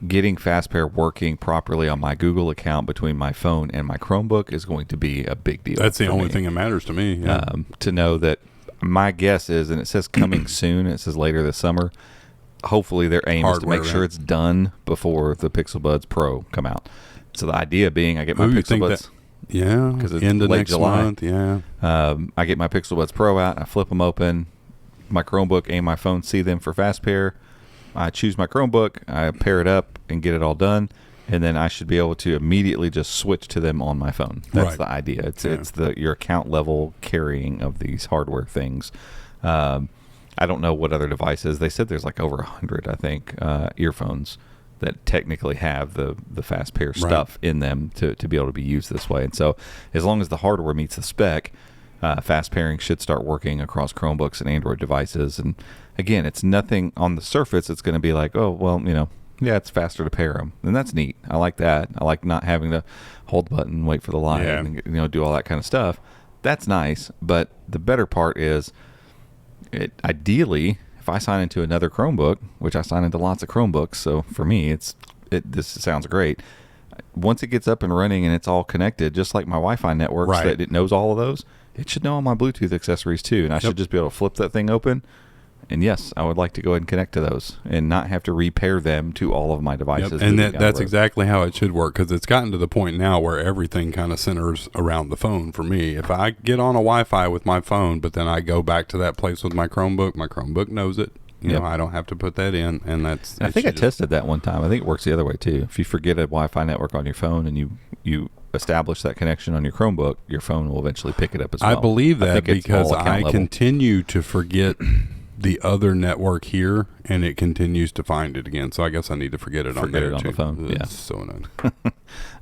getting Fast Pair working properly on my Google account between my phone and my Chromebook is going to be a big deal. That's the only thing that matters to me. Yeah. To know that my guess is, and it says coming soon, it says later this summer, hopefully their aim is to make sure it's done before the Pixel Buds Pro come out. So the idea being I get my Pixel Buds... because it's end of next month. Yeah. I get my Pixel Buds Pro out, I flip them open, my Chromebook and my phone see them for Fast Pair. I choose my Chromebook, I pair it up and get it all done, and then I should be able to immediately just switch to them on my phone. That's the idea. It's your account level carrying of these hardware things. I don't know what other devices. They said there's over 100, I think, earphones that technically have the Fast Pair stuff in them to be able to be used this way. And so as long as the hardware meets the spec, fast pairing should start working across Chromebooks and Android devices. And again, it's nothing on the surface. It's going to be like, oh, well, it's faster to pair them. And that's neat. I like that. I like not having to hold the button, wait for the light, and do all that kind of stuff. That's nice. But the better part is, ideally, if I sign into another Chromebook, which I sign into lots of Chromebooks, so for me, this sounds great. Once it gets up and running and it's all connected, just like my Wi-Fi networks, that it knows all of those, it should know all my Bluetooth accessories too. And I should just be able to flip that thing open. And yes, I would like to go ahead and connect to those and not have to repair them to all of my devices. And that's exactly how it should work, because it's gotten to the point now where everything kind of centers around the phone for me. If I get on a Wi-Fi with my phone, but then I go back to that place with my Chromebook knows it. I don't have to put that in, and that's. I think I tested that one time. I think it works the other way too. If you forget a Wi-Fi network on your phone and you establish that connection on your Chromebook, your phone will eventually pick it up as well. I believe that because I continue to forget the other network here, and it continues to find it again. So I guess I need to forget it on the phone. It's so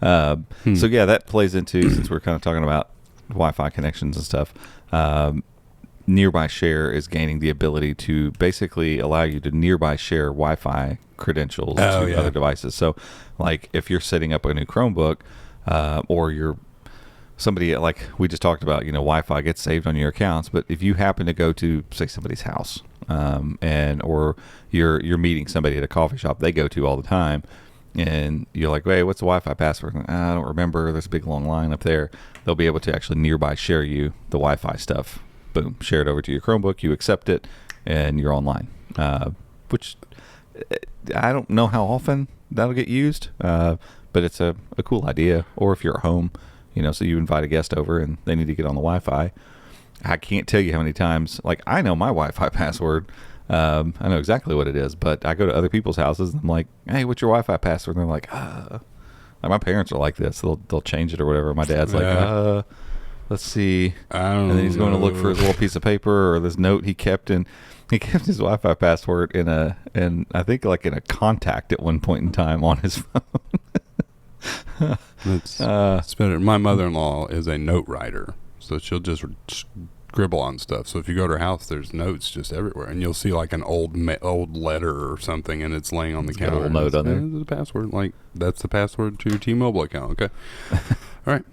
annoying. So yeah, that plays into, since we're kind of talking about Wi-Fi connections and stuff. Nearby Share is gaining the ability to basically allow you to nearby share Wi-Fi credentials to other devices. So, if you're setting up a new Chromebook, or you're somebody, like we just talked about, Wi-Fi gets saved on your accounts. But if you happen to go to, say, somebody's house, or you're meeting somebody at a coffee shop they go to all the time, and you're like, hey, what's the Wi-Fi password? I don't remember. There's a big long line up there. They'll be able to actually nearby share you the Wi-Fi stuff. Boom, share it over to your Chromebook, you accept it, and you're online. Which I don't know how often that'll get used, but it's a cool idea. Or if you're at home, so you invite a guest over and they need to get on the Wi-Fi. I can't tell you how many times, I know my Wi-Fi password. I know exactly what it is, but I go to other people's houses and I'm like, hey, what's your Wi-Fi password? And they're like, my parents are like this. They'll change it or whatever. My dad's like, let's see. And then he's going to look for his little piece of paper or this note he kept in. He kept his Wi-Fi password in I think in a contact at one point in time on his phone. It's better. My mother-in-law is a note writer, so she'll just scribble on stuff. So if you go to her house, there's notes just everywhere, and you'll see an old letter or something, and it's laying on the counter. A little note on there. The password, that's the password to your T-Mobile account. Okay, all right.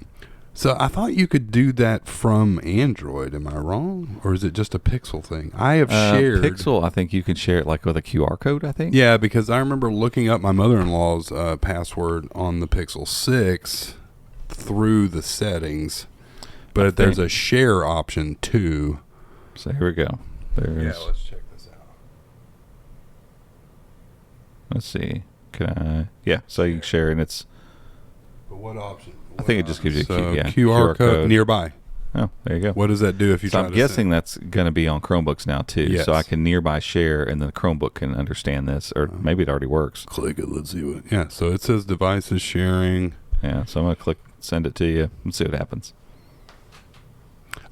So I thought you could do that from Android. Am I wrong? Or is it just a Pixel thing? I have shared... Pixel, I think you can share it with a QR code, I think. Yeah, because I remember looking up my mother-in-law's password on the Pixel 6 through the settings. But there's a share option too. So here we go. There's... Yeah, let's check this out. Let's see. Can I? Yeah. So you can share, and it's. But what option? I think it just gives you a QR code nearby. Oh, there you go. What does that do if you try to I'm guessing that's going to be on Chromebooks now, too. Yes. So I can nearby share, and the Chromebook can understand this, or maybe it already works. Click it. Let's see what. Yeah, so it says devices sharing. Yeah, so I'm going to click send it to you and see what happens.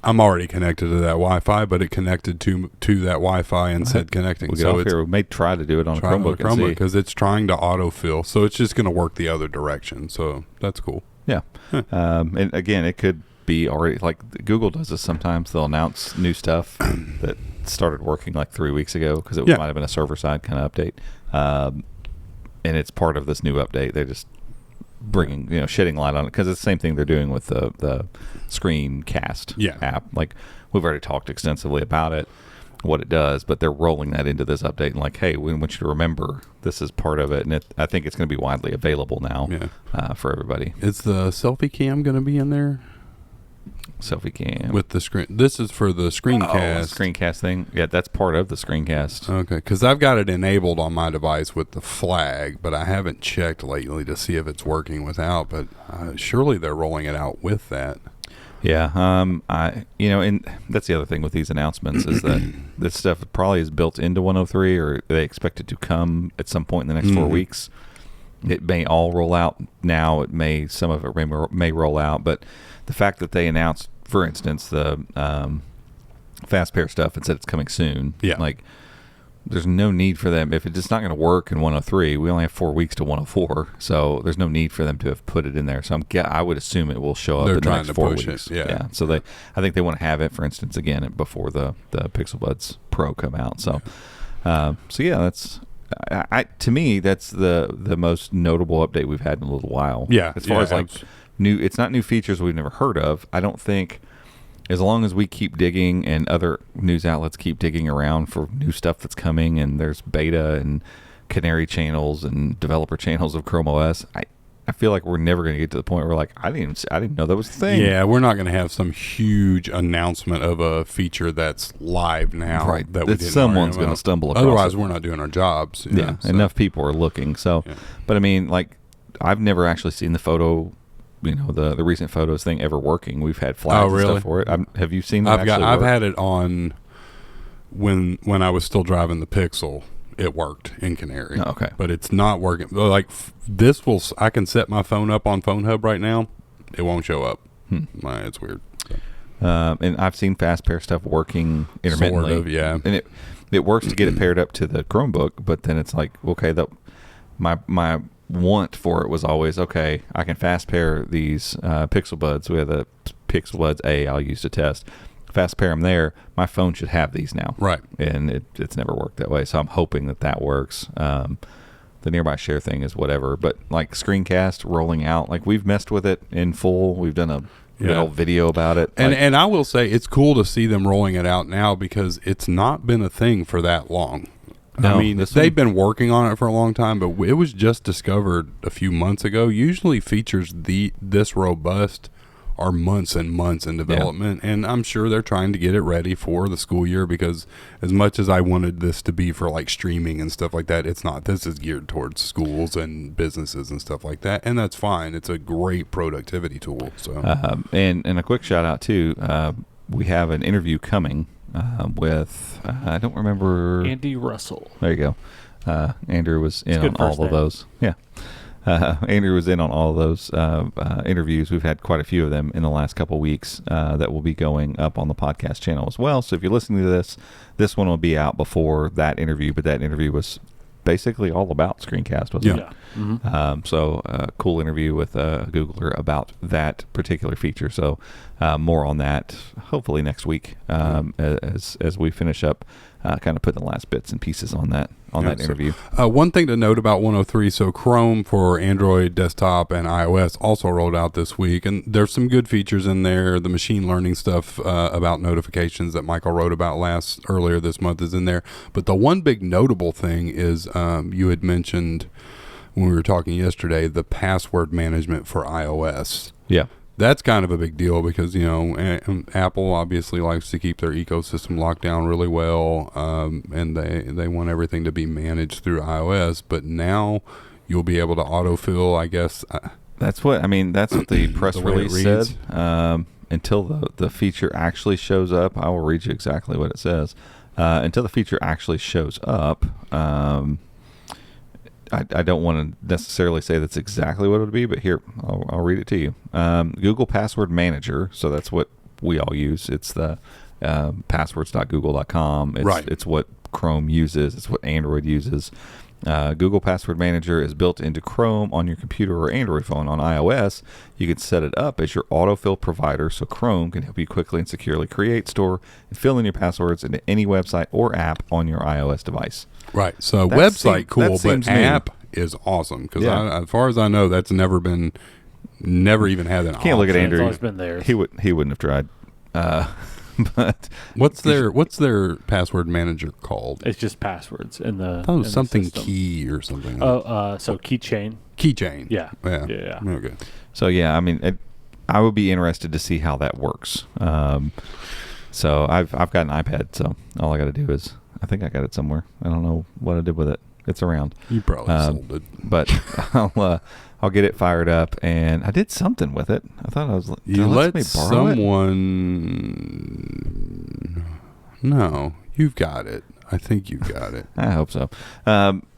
I'm already connected to that Wi-Fi, but it connected to that Wi-Fi and said connecting. We'll get off here. We may try to do it on a Chromebook and see. Because it's trying to autofill. So it's just going to work the other direction. So that's cool. Yeah. And again, it could be already, like Google does this sometimes. They'll announce new stuff that started working like 3 weeks ago because it might have been a server-side kind of update. And it's part of this new update. They just bringing, shedding light on it because it's the same thing they're doing with the Screencast app. Like we've already talked extensively about it, what it does, but they're rolling that into this update and like, hey, we want you to remember this is part of it, and I think it's going to be widely available now for everybody. Is the selfie cam going to be in there? Selfie cam with the screen. This is for the Screencast. Screencast thing. Yeah, that's part of the Screencast. Okay, because I've got it enabled on my device with the flag, but I haven't checked lately to see if it's working without. But surely they're rolling it out with that. Yeah, and that's the other thing with these announcements is that this stuff probably is built into 103, or they expect it to come at some point in the next 4 weeks. It may all roll out now. Some of it may roll out, but the fact that they announced, for instance, the fast pair stuff and said it's coming soon, like there's no need for them. If it's not going to work in 103, we only have 4 weeks to 104, so there's no need for them to have put it in there. So I would assume it will show up in the next 4 weeks. So I think they want to have it, for instance, again before the Pixel Buds Pro come out. So that's. To me, that's the most notable update we've had in a little while. Yeah, as far as like new, it's not new features we've never heard of. I don't think, as long as we keep digging and other news outlets keep digging around for new stuff that's coming, and there's beta and canary channels and developer channels of ChromeOS, I feel like we're never going to get to the point where like I didn't know that was a thing. Yeah, we're not going to have some huge announcement of a feature that's live now, right? That we didn't someone's going to stumble across. Otherwise, we're not doing our jobs. Enough people are looking. So, but I mean, like I've never actually seen the photo. The recent photos thing ever working. We've had flags and stuff for it. Have you seen that? I've had it on when I was still driving the Pixel. It worked in Canary. Oh, okay. But it's not working. Like I can set my phone up on Phone Hub right now. It won't show up. It's weird. And I've seen fast pair stuff working intermittently. Sort of, yeah. And it works to get it paired up to the Chromebook, but then it's like, okay, my want for it was always, okay, I can fast pair these Pixel Buds. We have the Pixel Buds A I'll use to test. Fast pair them there, my phone should have these now. Right. And it's never worked that way. So I'm hoping that works. The nearby share thing is whatever. But like Screencast rolling out, like we've messed with it in full. We've done a little video about it. And I will say it's cool to see them rolling it out now because it's not been a thing for that long. No, I mean, they've been working on it for a long time, but it was just discovered a few months ago. Usually features this robust are months and months in development, and I'm sure they're trying to get it ready for the school year because as much as I wanted this to be for like streaming and stuff like that, it's not. This is geared towards schools and businesses and stuff like that, and that's fine. It's a great productivity tool. So, and a quick shout out too, we have an interview coming with I don't remember, Andy Russell. There you go. Andrew was in on all of those. Yeah. Andrew was in on all of those interviews. We've had quite a few of them in the last couple of weeks that will be going up on the podcast channel as well. So if you're listening to this one will be out before that interview, but that interview was basically all about Screencast, wasn't it? Yeah. Mm-hmm. So cool interview with a Googler about that particular feature. So more on that hopefully next week as we finish up kind of putting the last bits and pieces on that interview. One thing to note about 103, so Chrome for Android desktop and iOS also rolled out this week, and there's some good features in there. The machine learning stuff about notifications that Michael wrote about earlier this month is in there. But the one big notable thing is you had mentioned when we were talking yesterday, the password management for iOS. Yeah. that's kind of a big deal because, Apple obviously likes to keep their ecosystem locked down really well, and they want everything to be managed through iOS. But now you'll be able to autofill, I guess. That's what the press The way it release reads. said. Until the feature actually shows up, I will read you exactly what it says. Until the feature actually shows up, I don't want to necessarily say that's exactly what it would be, but here, I'll read it to you. Google Password Manager, so that's what we all use. It's the passwords.google.com. It's what Chrome uses. It's what Android uses. Google Password Manager is built into Chrome on your computer or Android phone. On iOS, you can set it up as your autofill provider so Chrome can help you quickly and securely create, store, and fill in your passwords into any website or app on your iOS device. Right. So That website seems- cool, that but seems new. app is awesome because Yeah. as far as I know, that's never even had an Can't look at option. Andrew. It's always been there. He wouldn't have tried. But What's their password manager called? It's just passwords in the. I thought it was in the something system. key or something. So keychain. Keychain. Yeah. Yeah. Okay. so yeah, I would be interested to see how that works. So I've got an iPad, so all I got to do is I think I got it somewhere. I don't know what I did with it. It's around. You probably sold it. But I'll get it fired up, and I did something with it. I thought I was. You let let me borrow it? someone. No, you've got it. I think you've got it. I hope so.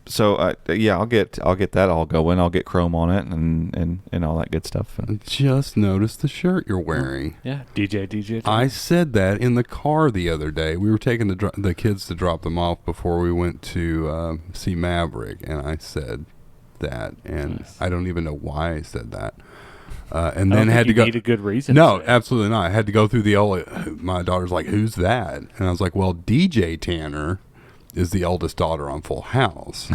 So yeah, I'll get that all going. I'll get Chrome on it and all that good stuff. I just noticed the shirt you're wearing. Yeah. DJ. I said that in the car the other day. We were taking the kids to drop them off before we went to see Maverick, and I said that, and Nice. I don't even know why I said that. And I then don't had think to you go. need a good reason. No, for it. absolutely not. I had to go through the old. My daughter's like, "Who's that?" And I was like, "Well, DJ Tanner is the eldest daughter on Full House,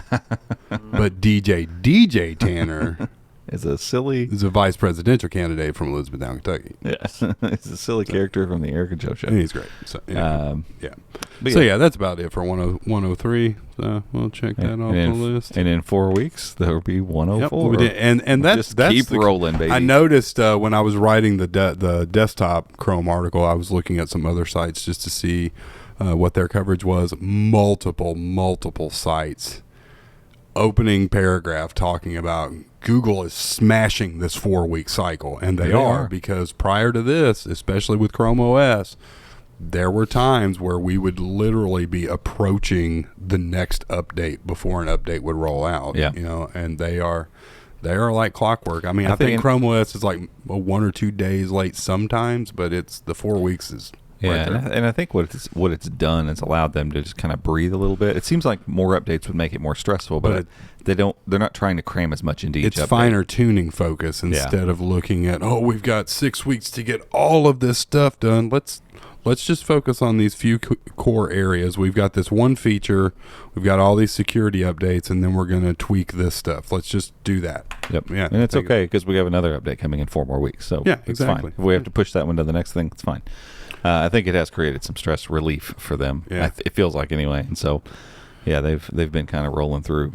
but DJ Tanner It's a silly. is a vice presidential candidate from Elizabethtown, Kentucky. Yes, it's a silly character from the Eric and Joe show. And he's great. So yeah, But So yeah, that's about it for 103. So we'll check that off the list. And in 4 weeks there will be 104. Yep, we did. And that's Just that's keep the- rolling, baby. I noticed when I was writing the desktop Chrome article, I was looking at some other sites just to see what their coverage was. Multiple sites. Opening paragraph talking about Google is smashing this 4-week cycle, and they are, because prior to this, especially with ChromeOS, there were times where we would literally be approaching the next update before an update would roll out. Yeah. And they are like clockwork. I mean, I think think ChromeOS is like 1 or 2 days late sometimes, but it's the 4 weeks is Yeah, right there. and I think what it's done is allowed them to just kind of breathe a little bit. It seems like more updates would make it more stressful, but they're not trying to cram as much into each It's update. finer tuning focus instead of looking at, we've got 6 weeks to get all of this stuff done. Let's just focus on these few core areas. We've got this one feature, we've got all these security updates, and then we're going to tweak this stuff. Let's just do that. Yep. Yeah, And it's take it. okay because we have another update coming in 4 more weeks. So Yeah, it's exactly. fine. If we have to push that one to the next thing, it's fine. I think it has created some stress relief for them. Yeah. It feels like anyway. And so, yeah, they've been kind of rolling through.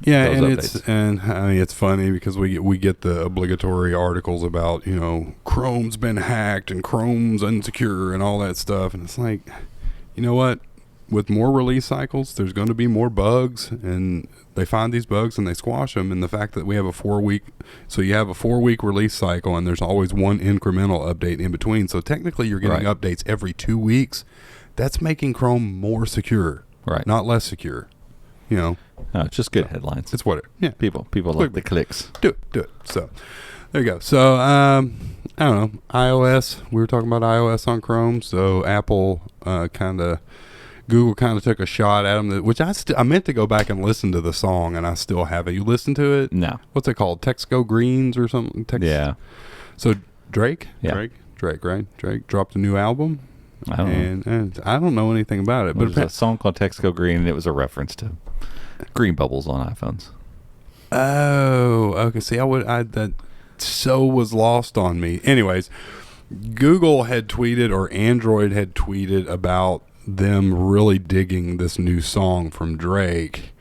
Yeah, those and updates. it's funny because we get the obligatory articles about Chrome's been hacked and Chrome's insecure and all that stuff, and it's like, you know what? With more release cycles, there's going to be more bugs, and they find these bugs and they squash them. And the fact that we have a 4-week, so you have a 4-week release cycle, and there's always one incremental update in between. So technically, you're getting Right. updates every 2 weeks. That's making Chrome more secure, Right. not less secure. It's just good headlines. It's what it. Yeah, People like the clicks. do it. So there you go. So I don't know, iOS, we were talking about iOS on Chrome. So Apple Google kind of took a shot at them, which I meant to go back and listen to the song, and I still haven't. You listened to it? No. What's it called? Text Go Greens or something? Yeah. So Drake right? Drake dropped a new album, I don't know. and I don't know anything about it, There's but a song called Text Go Green, and it was a reference to green bubbles on iPhones. oh, okay. See, that so was lost on me. Anyways, Google had tweeted, or Android had tweeted about them really digging this new song from Drake,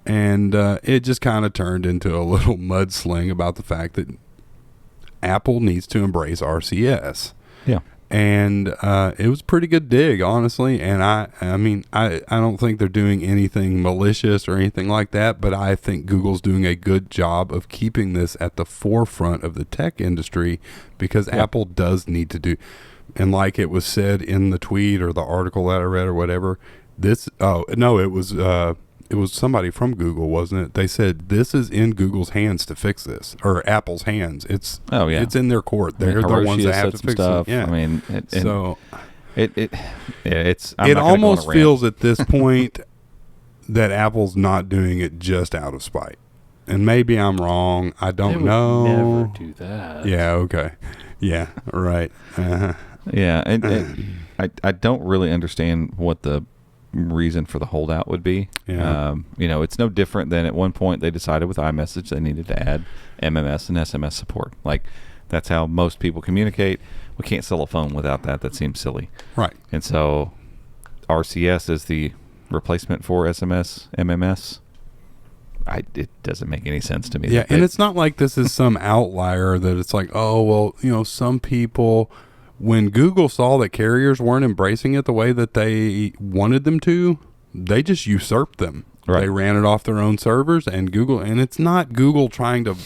and it just kind of turned into a little mudsling about the fact that Apple needs to embrace RCS. Yeah. And it was a pretty good dig, honestly. And I mean, I don't think they're doing anything malicious or anything like that, but I think Google's doing a good job of keeping this at the forefront of the tech industry, because Apple does need to do. And like it was said in the tweet or the article that I read or whatever, it was somebody from Google, wasn't it? They said this is in Google's hands to fix this, or Apple's hands. It's in their court. They're the ones that have to fix stuff. it. Yeah. I mean, it almost feels at this point that Apple's not doing it just out of spite. And maybe I'm wrong. I don't know. Never do that. Yeah. Okay. Yeah. Right. Yeah, and I don't really understand what the reason for the holdout would be. Yeah. It's no different than at one point they decided with iMessage they needed to add MMS and SMS support. Like, that's how most people communicate. We can't sell a phone without that. That seems silly. Right. And so RCS is the replacement for SMS, MMS. It doesn't make any sense to me. Yeah, and it's not like this is some outlier that it's like, oh, well, some people, when Google saw that carriers weren't embracing it the way that they wanted them to, they just usurped them. Right. They ran it off their own servers, and it's not Google trying to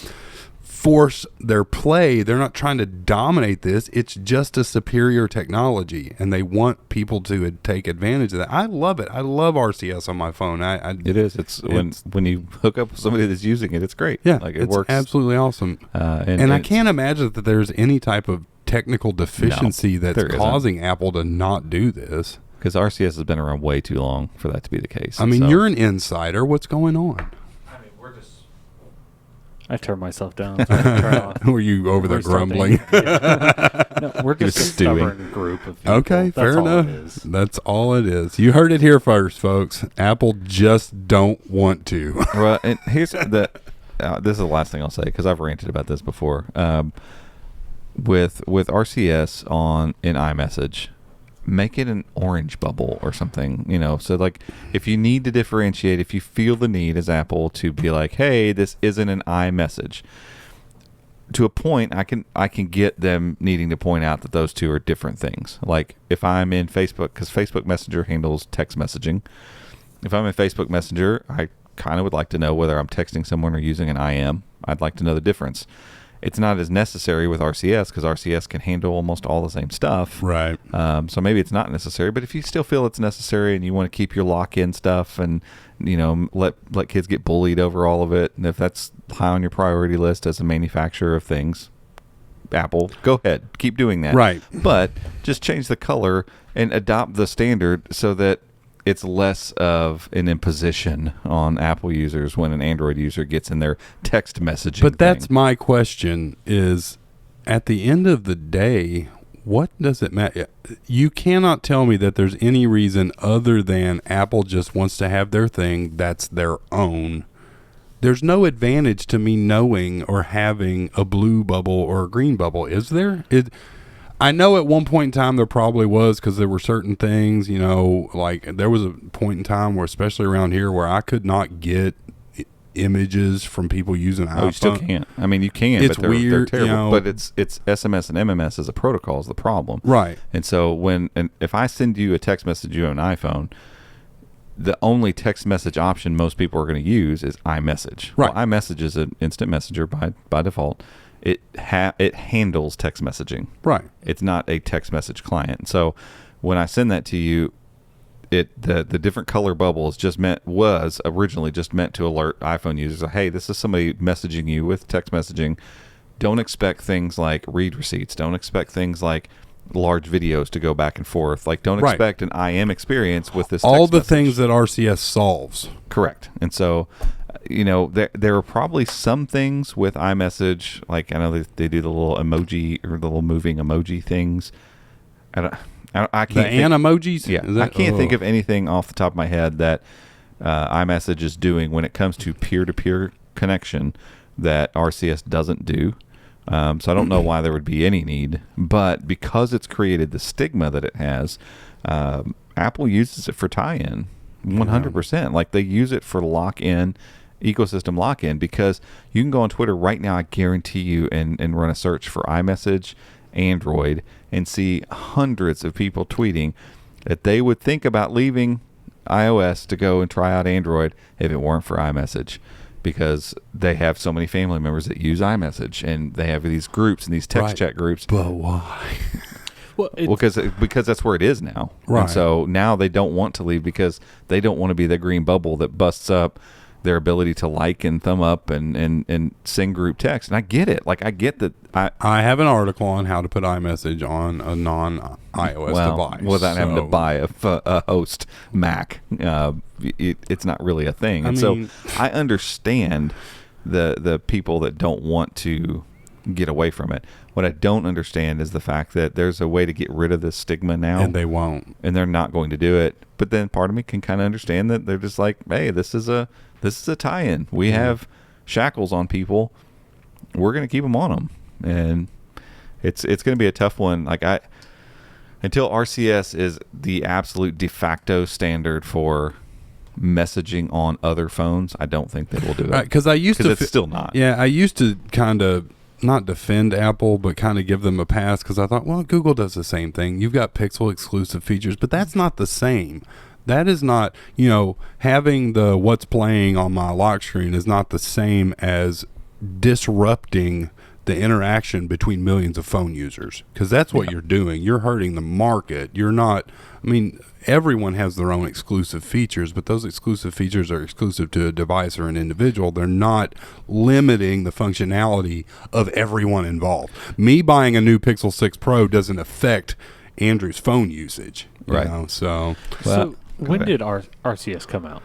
force their play. They're not trying to dominate this. It's just a superior technology, and they want people to take advantage of that. I love it. I love RCS on my phone. It is. It's when you hook up with somebody that's using it, it's great. Yeah, like it works absolutely awesome. And I can't imagine that there's any type of technical deficiency that's causing Apple to not do this. Because RCS has been around way too long for that to be the case. I mean, you're an insider. What's going on? I turned myself down. Turn off. Were you over there grumbling? No, we're just a stubborn group of people. Okay, fair enough. That's all it is. You heard it here first, folks. Apple just don't want to. Well, and here's this is the last thing I'll say, because I've ranted about this before. With RCS in iMessage, make it an orange bubble or something, so like if you need to differentiate, if you feel the need as Apple to be like, hey, this isn't an iMessage, to a point I can get them needing to point out that those two are different things. Like if I'm in Facebook, because Facebook Messenger handles text messaging, if I'm in Facebook Messenger, I kind of would like to know whether I'm texting someone or using an IM. I'd like to know the difference. It's not as necessary with RCS, because RCS can handle almost all the same stuff. Right. So maybe it's not necessary, but if you still feel it's necessary and you want to keep your lock-in stuff and, let kids get bullied over all of it, and if that's high on your priority list as a manufacturer of things, Apple, go ahead. Keep doing that. Right. But just change the color and adopt the standard so that it's less of an imposition on Apple users when an Android user gets in their text messaging. But that's my question is, at the end of the day, what does it matter? You cannot tell me that there's any reason other than Apple just wants to have their thing that's their own. There's no advantage to me knowing or having a blue bubble or a green bubble, is there? I know at one point in time there probably was, because there were certain things, like there was a point in time where, especially around here, where I could not get images from people using iPhone. You still can't. I mean, you can, it's but they're weird, terrible. But it's SMS and MMS as a protocol is the problem. Right. And so if I send you a text message you have an iPhone, the only text message option most people are going to use is iMessage. Right. Well, iMessage is an instant messenger by default. It handles text messaging. Right. It's not a text message client. So when I send that to you, the different color bubble was originally just meant to alert iPhone users, hey, this is somebody messaging you with text messaging. Don't expect things like read receipts. Don't expect things like large videos to go back and forth. Like, don't expect an IM experience with this all text the message. things that RCS solves. Correct. And so there are probably some things with iMessage, like I know they do the little emoji or the little moving emoji things. I can't the emojis. Yeah, I can't think of anything off the top of my head that iMessage is doing when it comes to peer-to-peer connection that RCS doesn't do. So I don't know why there would be any need, but because it's created the stigma that it has, Apple uses it for tie-in 100%. Like they use it for lock-in ecosystem lock-in, because you can go on Twitter right now, I guarantee you, and run a search for iMessage Android and see hundreds of people tweeting that they would think about leaving iOS to go and try out Android if it weren't for iMessage, because they have so many family members that use iMessage, and they have these groups and these text chat groups. But why? Well, because that's where it is now. Right. And so now they don't want to leave because they don't want to be the green bubble that busts up their ability to like and thumb up and send group text. And I get it. Like, I get that. I have an article on how to put iMessage on a non-iOS device without having to buy a host Mac. It's not really a thing. So I understand the people that don't want to get away from it. What I don't understand is the fact that there's a way to get rid of this stigma now, and they won't, and they're not going to do it. But then part of me can kind of understand that they're just like, hey, this is a tie-in. We have shackles on people. We're going to keep them on them, and it's going to be a tough one. Like, until RCS is the absolute de facto standard for messaging on other phones, I don't think they will do it. Because it's still not. Yeah, I used to kind of not defend Apple, but kind of give them a pass, because I thought, well, Google does the same thing. You've got Pixel exclusive features, but that's not the same. That is not, having the what's playing on my lock screen is not the same as disrupting the interaction between millions of phone users, because that's what you're doing. You're hurting the market. You're not, everyone has their own exclusive features, but those exclusive features are exclusive to a device or an individual. They're not limiting the functionality of everyone involved. Me buying a new Pixel 6 Pro doesn't affect Andrew's phone usage. Right. So when did RCS come out?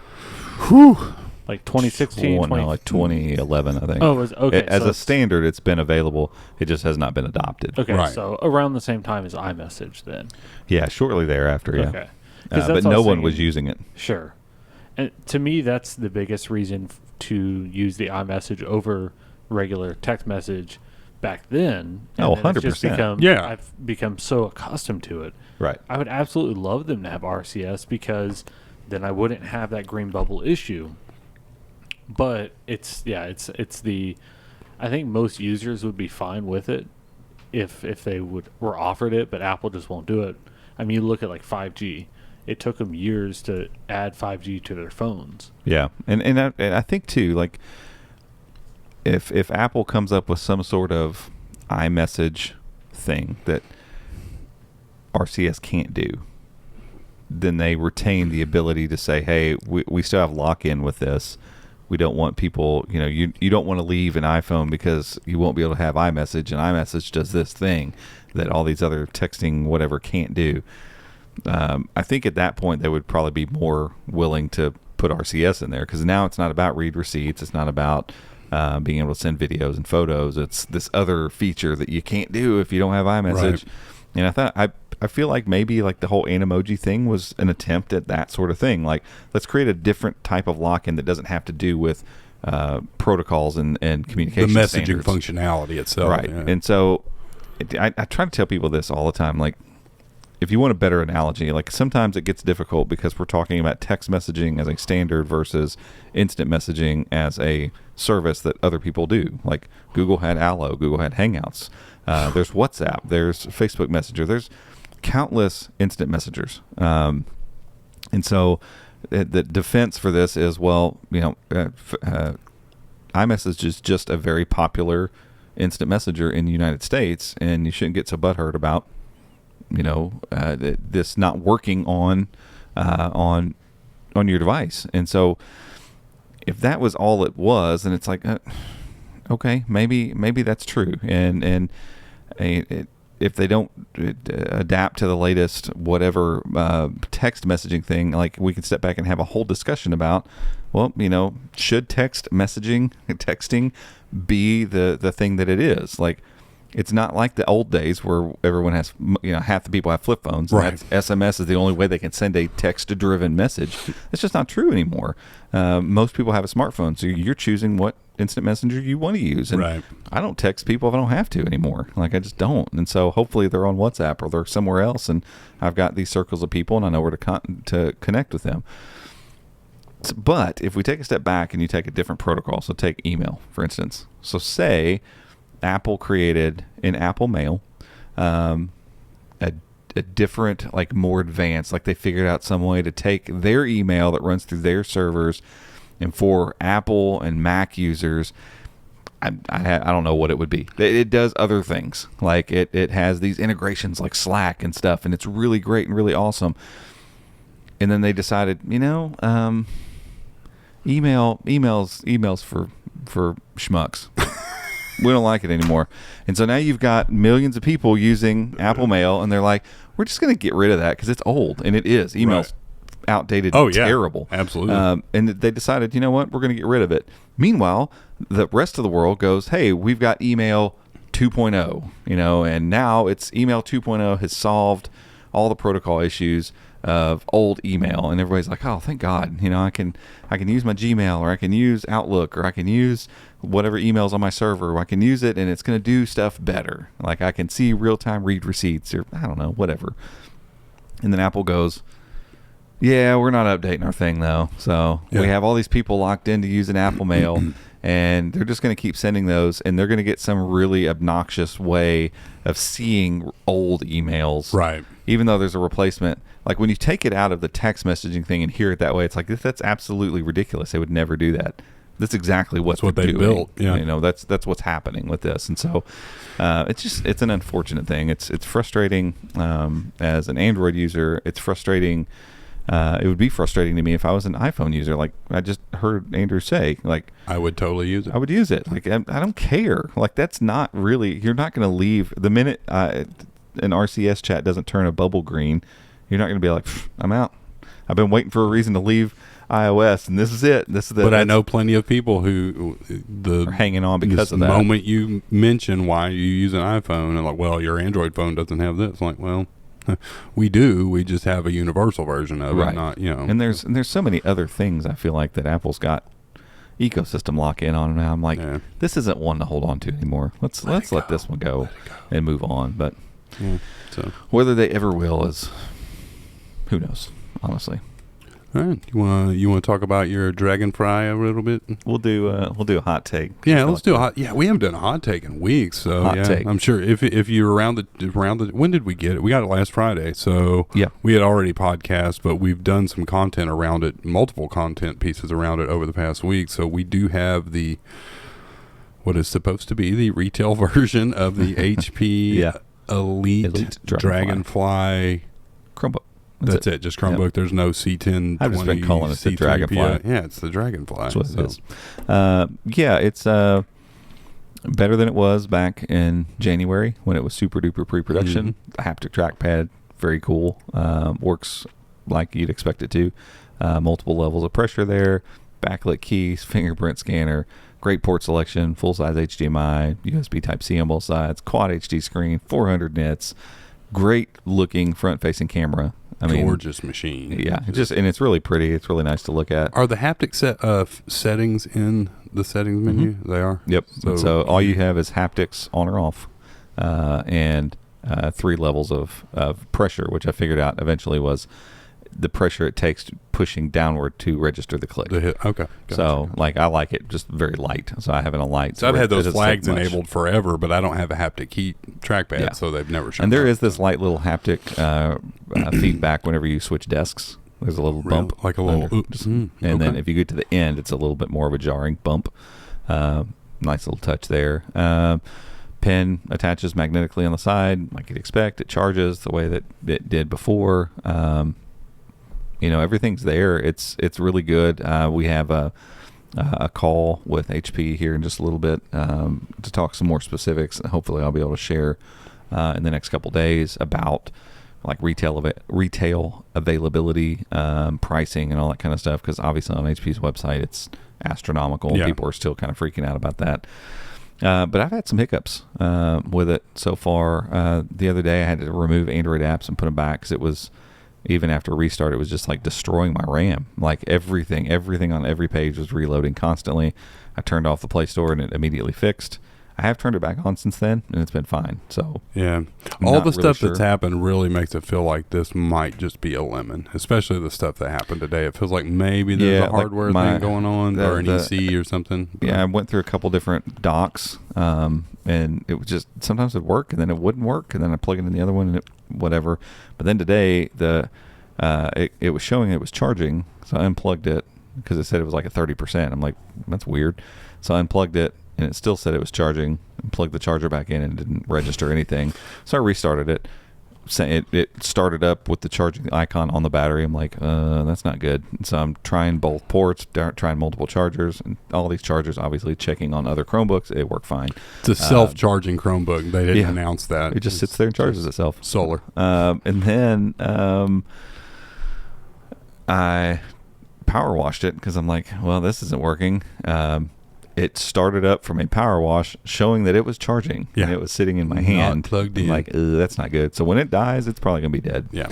Whew. Like 2016? Like 2011, I think. Oh, it was okay. As a standard, it's been available. It just has not been adopted. Okay, right. So around the same time as iMessage then. Yeah, shortly thereafter, yeah. Okay. But no one was using it. Sure. And to me, that's the biggest reason to use the iMessage over regular text message back then. Oh, and 100%. I've become so accustomed to it. Right. I would absolutely love them to have RCS, because then I wouldn't have that green bubble issue. But it's the, I think most users would be fine with it if they were offered it, but Apple just won't do it. You look at like 5G. It took them years to add 5G to their phones. Yeah, and I think too, like, if Apple comes up with some sort of iMessage thing that RCS can't do, then they retain the ability to say, hey, we still have lock-in with this. We don't want people, you don't want to leave an iPhone because you won't be able to have iMessage, and iMessage does this thing that all these other texting whatever can't do. I think at that point they would probably be more willing to put RCS in there, because now it's not about read receipts. It's not about being able to send videos and photos. It's this other feature that you can't do if you don't have iMessage. Right. And I feel like maybe like the whole Animoji thing was an attempt at that sort of thing. Like, let's create a different type of lock-in that doesn't have to do with protocols and communication the messaging standards. Functionality itself. Right. Yeah. And so I try to tell people this all the time. Like, if you want a better analogy, like, sometimes it gets difficult because we're talking about text messaging as a standard versus instant messaging as a service that other people do. Like, Google had Allo, Google had Hangouts. There's WhatsApp, there's Facebook Messenger, there's countless instant messengers. And so the defense for this is, iMessage is just a very popular instant messenger in the United States, and you shouldn't get so butthurt about this not working on your device. And so if that was all it was, then it's like, okay, maybe that's true. And if they don't adapt to the latest whatever text messaging thing, like, we can step back and have a whole discussion about, should texting be the thing that it is? Like, it's not like the old days where everyone has, half the people have flip phones. And right. SMS is the only way they can send a text-driven message. It's just not true anymore. Most people have a smartphone, so you're choosing what instant messenger you want to use. And right. I don't text people if I don't have to anymore. Like, I just don't. And so hopefully they're on WhatsApp or they're somewhere else, and I've got these circles of people and I know where to connect with them. But if we take a step back and you take a different protocol, so take email, for instance. So say Apple created in Apple Mail a different, like more advanced, like they figured out some way to take their email that runs through their servers, and for Apple and Mac users, I don't know what it would be. It does other things. Like it has these integrations like Slack and stuff, and it's really great and really awesome. And then they decided, emails for schmucks. We don't like it anymore. And so now you've got millions of people using Apple Mail, and they're like, we're just going to get rid of that because it's old. And it is. Email's outdated, terrible. Absolutely. And they decided, you know what, we're going to get rid of it. Meanwhile, the rest of the world goes, hey, we've got email 2.0, and now it's email 2.0 has solved all the protocol issues of old email, and everybody's like, oh, thank God, I can use my Gmail, or I can use Outlook, or I can use whatever emails on my server, or I can use it and it's going to do stuff better. Like I can see real-time read receipts, or I don't know, whatever. And then Apple goes, yeah, we're not updating our thing though. So we have all these people locked into using Apple Mail, and they're just going to keep sending those, and they're going to get some really obnoxious way of seeing old emails. Right. Even though there's a replacement. Like when you take it out of the text messaging thing and hear it that way, it's like, that's absolutely ridiculous. They would never do that. That's exactly what they doing. Built. Yeah. That's what's happening with this. And so it's an unfortunate thing. It's frustrating as an Android user. It's frustrating. It would be frustrating to me if I was an iPhone user. Like I just heard Andrew say, like, I would totally use it. I would use it. Like I don't care. Like that's not really. You're not going to leave the minute an RCS chat doesn't turn a bubble green. You're not going to be like, I'm out. I've been waiting for a reason to leave iOS, and this is it. But I know plenty of people who are hanging on because of that. The moment you mention why you use an iPhone, and like, well, your Android phone doesn't have this. Like, well, we do. We just have a universal version of it, not And there's so many other things I feel like that Apple's got ecosystem lock in on now. I'm like, this isn't one to hold on to anymore. Let's let this one go and move on. But so whether they ever will is, who knows, honestly. All right, you want to talk about your Dragonfly a little bit? We'll do a hot take. Yeah, let's do a hot. Yeah, we haven't done a hot take in weeks, so hot take. I'm sure if you're around the when did we get it? We got it last Friday, so we had already podcast, but we've done some content around it, multiple content pieces around it over the past week. So we do have what is supposed to be the retail version of the HP Elite Dragonfly Chromebook. That's it. Just Chromebook. Yep. There's no C10. I've just been calling it the Dragonfly. Yeah, it's the Dragonfly. That's what it is. It's better than it was back in January when it was super duper pre-production. The haptic trackpad, very cool. Works like you'd expect it to. Multiple levels of pressure there. Backlit keys, fingerprint scanner, great port selection, full-size HDMI, USB Type-C on both sides, quad HD screen, 400 nits, great looking front-facing camera. Gorgeous machine. Yeah, and it's really pretty. It's really nice to look at. Are the haptic settings in the settings menu? They are? Yep. So all you have is haptics on or off, and 3 levels of pressure, which I figured out eventually was the pressure it takes pushing downward to register the click. Okay. Gotcha. So, I like it just very light. So I have it on light. So I've had those flags enabled forever, but I don't have a haptic key trackpad, so they've never shown. And there is this light little haptic feedback whenever you switch desks. There's a little bump. Like a little oops. And then if you get to the end, it's a little bit more of a jarring bump. Nice little touch there. Pen attaches magnetically on the side, like you'd expect. It charges the way that it did before. Everything's there. It's really good. We have a call with HP here in just a little bit to talk some more specifics. Hopefully I'll be able to share in the next couple days about like retail availability, pricing, and all that kind of stuff. Because obviously on HP's website it's astronomical. Yeah. People are still kind of freaking out about that. But I've had some hiccups with it so far. The other day I had to remove Android apps and put them back because it was, even after restart, it was just like destroying my RAM. Like everything on every page was reloading constantly. I turned off the Play Store and it immediately fixed. I have turned it back on since then, and it's been fine. So yeah, all the stuff that's happened really makes it feel like this might just be a lemon, especially the stuff that happened today. It feels like maybe there's a hardware thing going on, or an EC or something. Yeah, I went through a couple different docks, and it was just sometimes it'd work, and then it wouldn't work, and then I plug it in the other one, and it whatever. But then today, it was showing it was charging, so I unplugged it because it said it was like a 30%. I'm like, that's weird. So I unplugged it, and it still said it was charging, and plugged the charger back in, and it didn't register anything. So I restarted it. It started up with the charging icon on the battery. I'm like, that's not good. And so I'm trying both ports, trying multiple chargers, and all these chargers, obviously checking on other Chromebooks. It worked fine. It's a self-charging Chromebook. They didn't announce that. It just sits there and charges itself. Solar. And then I power washed it because I'm like, well, this isn't working. It started up from a power wash showing that it was charging. Yeah. And it was sitting in my hand. Not plugged in. I'm like, that's not good. So when it dies, it's probably going to be dead. Yeah.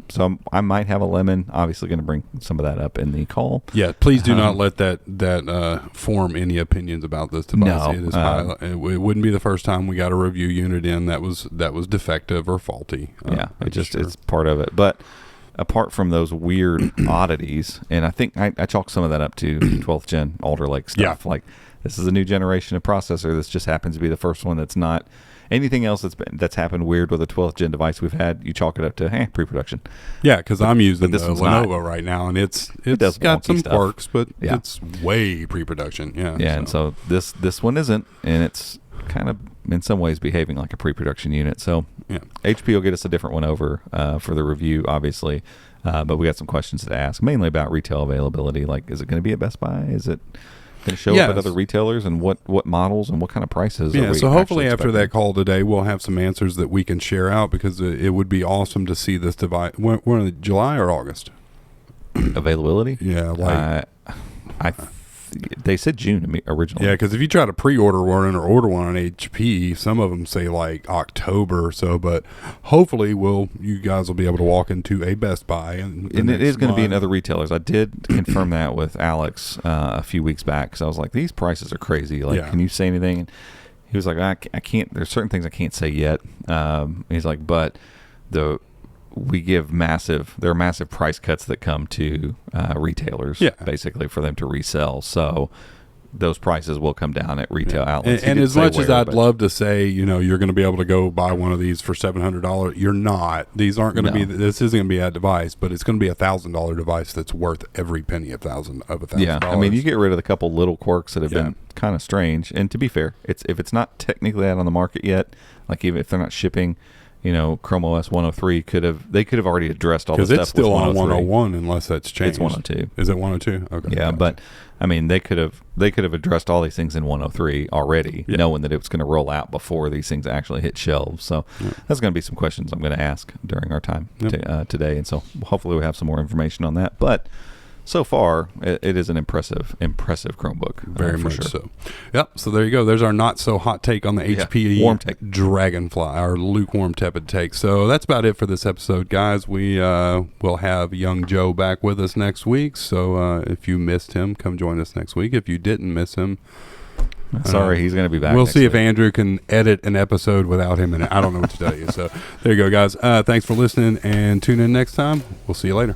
So I might have a lemon. Obviously going to bring some of that up in the call. Yeah. Please do not let that form any opinions about this device. No. It wouldn't be the first time we got a review unit in that was defective or faulty. It's part of it. But apart from those weird oddities, and I think I chalk some of that up to 12th gen Alder Lake stuff. Yeah. Like, this is a new generation of processor. This just happens to be the first one that's not anything else that's happened weird with a 12th gen device we've had. You chalk it up to pre-production. Yeah, because I'm using the Lenovo right now, and it does got some quirks, but it's way pre-production. Yeah. Yeah, and so this one isn't, and it's kind of in some ways behaving like a pre-production unit. So HP will get us a different one over for the review, obviously, but we got some questions to ask, mainly about retail availability. Like, is it going to be at Best Buy? Is it going to show up at other retailers, and what models and what kind of prices? So hopefully after that call today, we'll have some answers that we can share out, because it would be awesome to see this device. We're in July or August availability. Yeah, they said June to me originally. Yeah, because if you try to pre-order one or order one on HP, some of them say like October or so. But hopefully, you guys will be able to walk into a Best Buy, and it is going to be in other retailers. I did confirm that with Alex a few weeks back, because I was like, these prices are crazy. Like, can you say anything? And he was like, I can't. There's certain things I can't say yet. He's like, but there are massive price cuts that come to retailers, basically, for them to resell. So those prices will come down at retail outlets. And as much as I'd love to say, you're going to be able to go buy one of these for $700, you're not. These aren't going to be. This isn't going to be a device, but it's going to be $1,000 device that's worth every penny of $1,000. Yeah, I mean, you get rid of the couple little quirks that have been kind of strange. And to be fair, if it's not technically out on the market yet, like even if they're not shipping. ChromeOS 103 could have already addressed all the stuff. Because it's still on 101 unless that's changed. It's 102. Is it 102? Okay. Yeah, gotcha. But I mean, they could have addressed all these things in 103 already, knowing that it was going to roll out before these things actually hit shelves. So that's going to be some questions I'm going to ask during our time today, and so hopefully we have some more information on that. But so far, it is an impressive Chromebook. Very much so. Yep. So there you go. There's our not so hot take on the HP warm take. Dragonfly, our lukewarm tepid take. So that's about it for this episode, guys. We will have young Joe back with us next week. So if you missed him, come join us next week. If you didn't miss him, sorry, he's going to be back. We'll see if Andrew can edit an episode without him in it. I don't know what to tell you. So there you go, guys. Thanks for listening, and tune in next time. We'll see you later.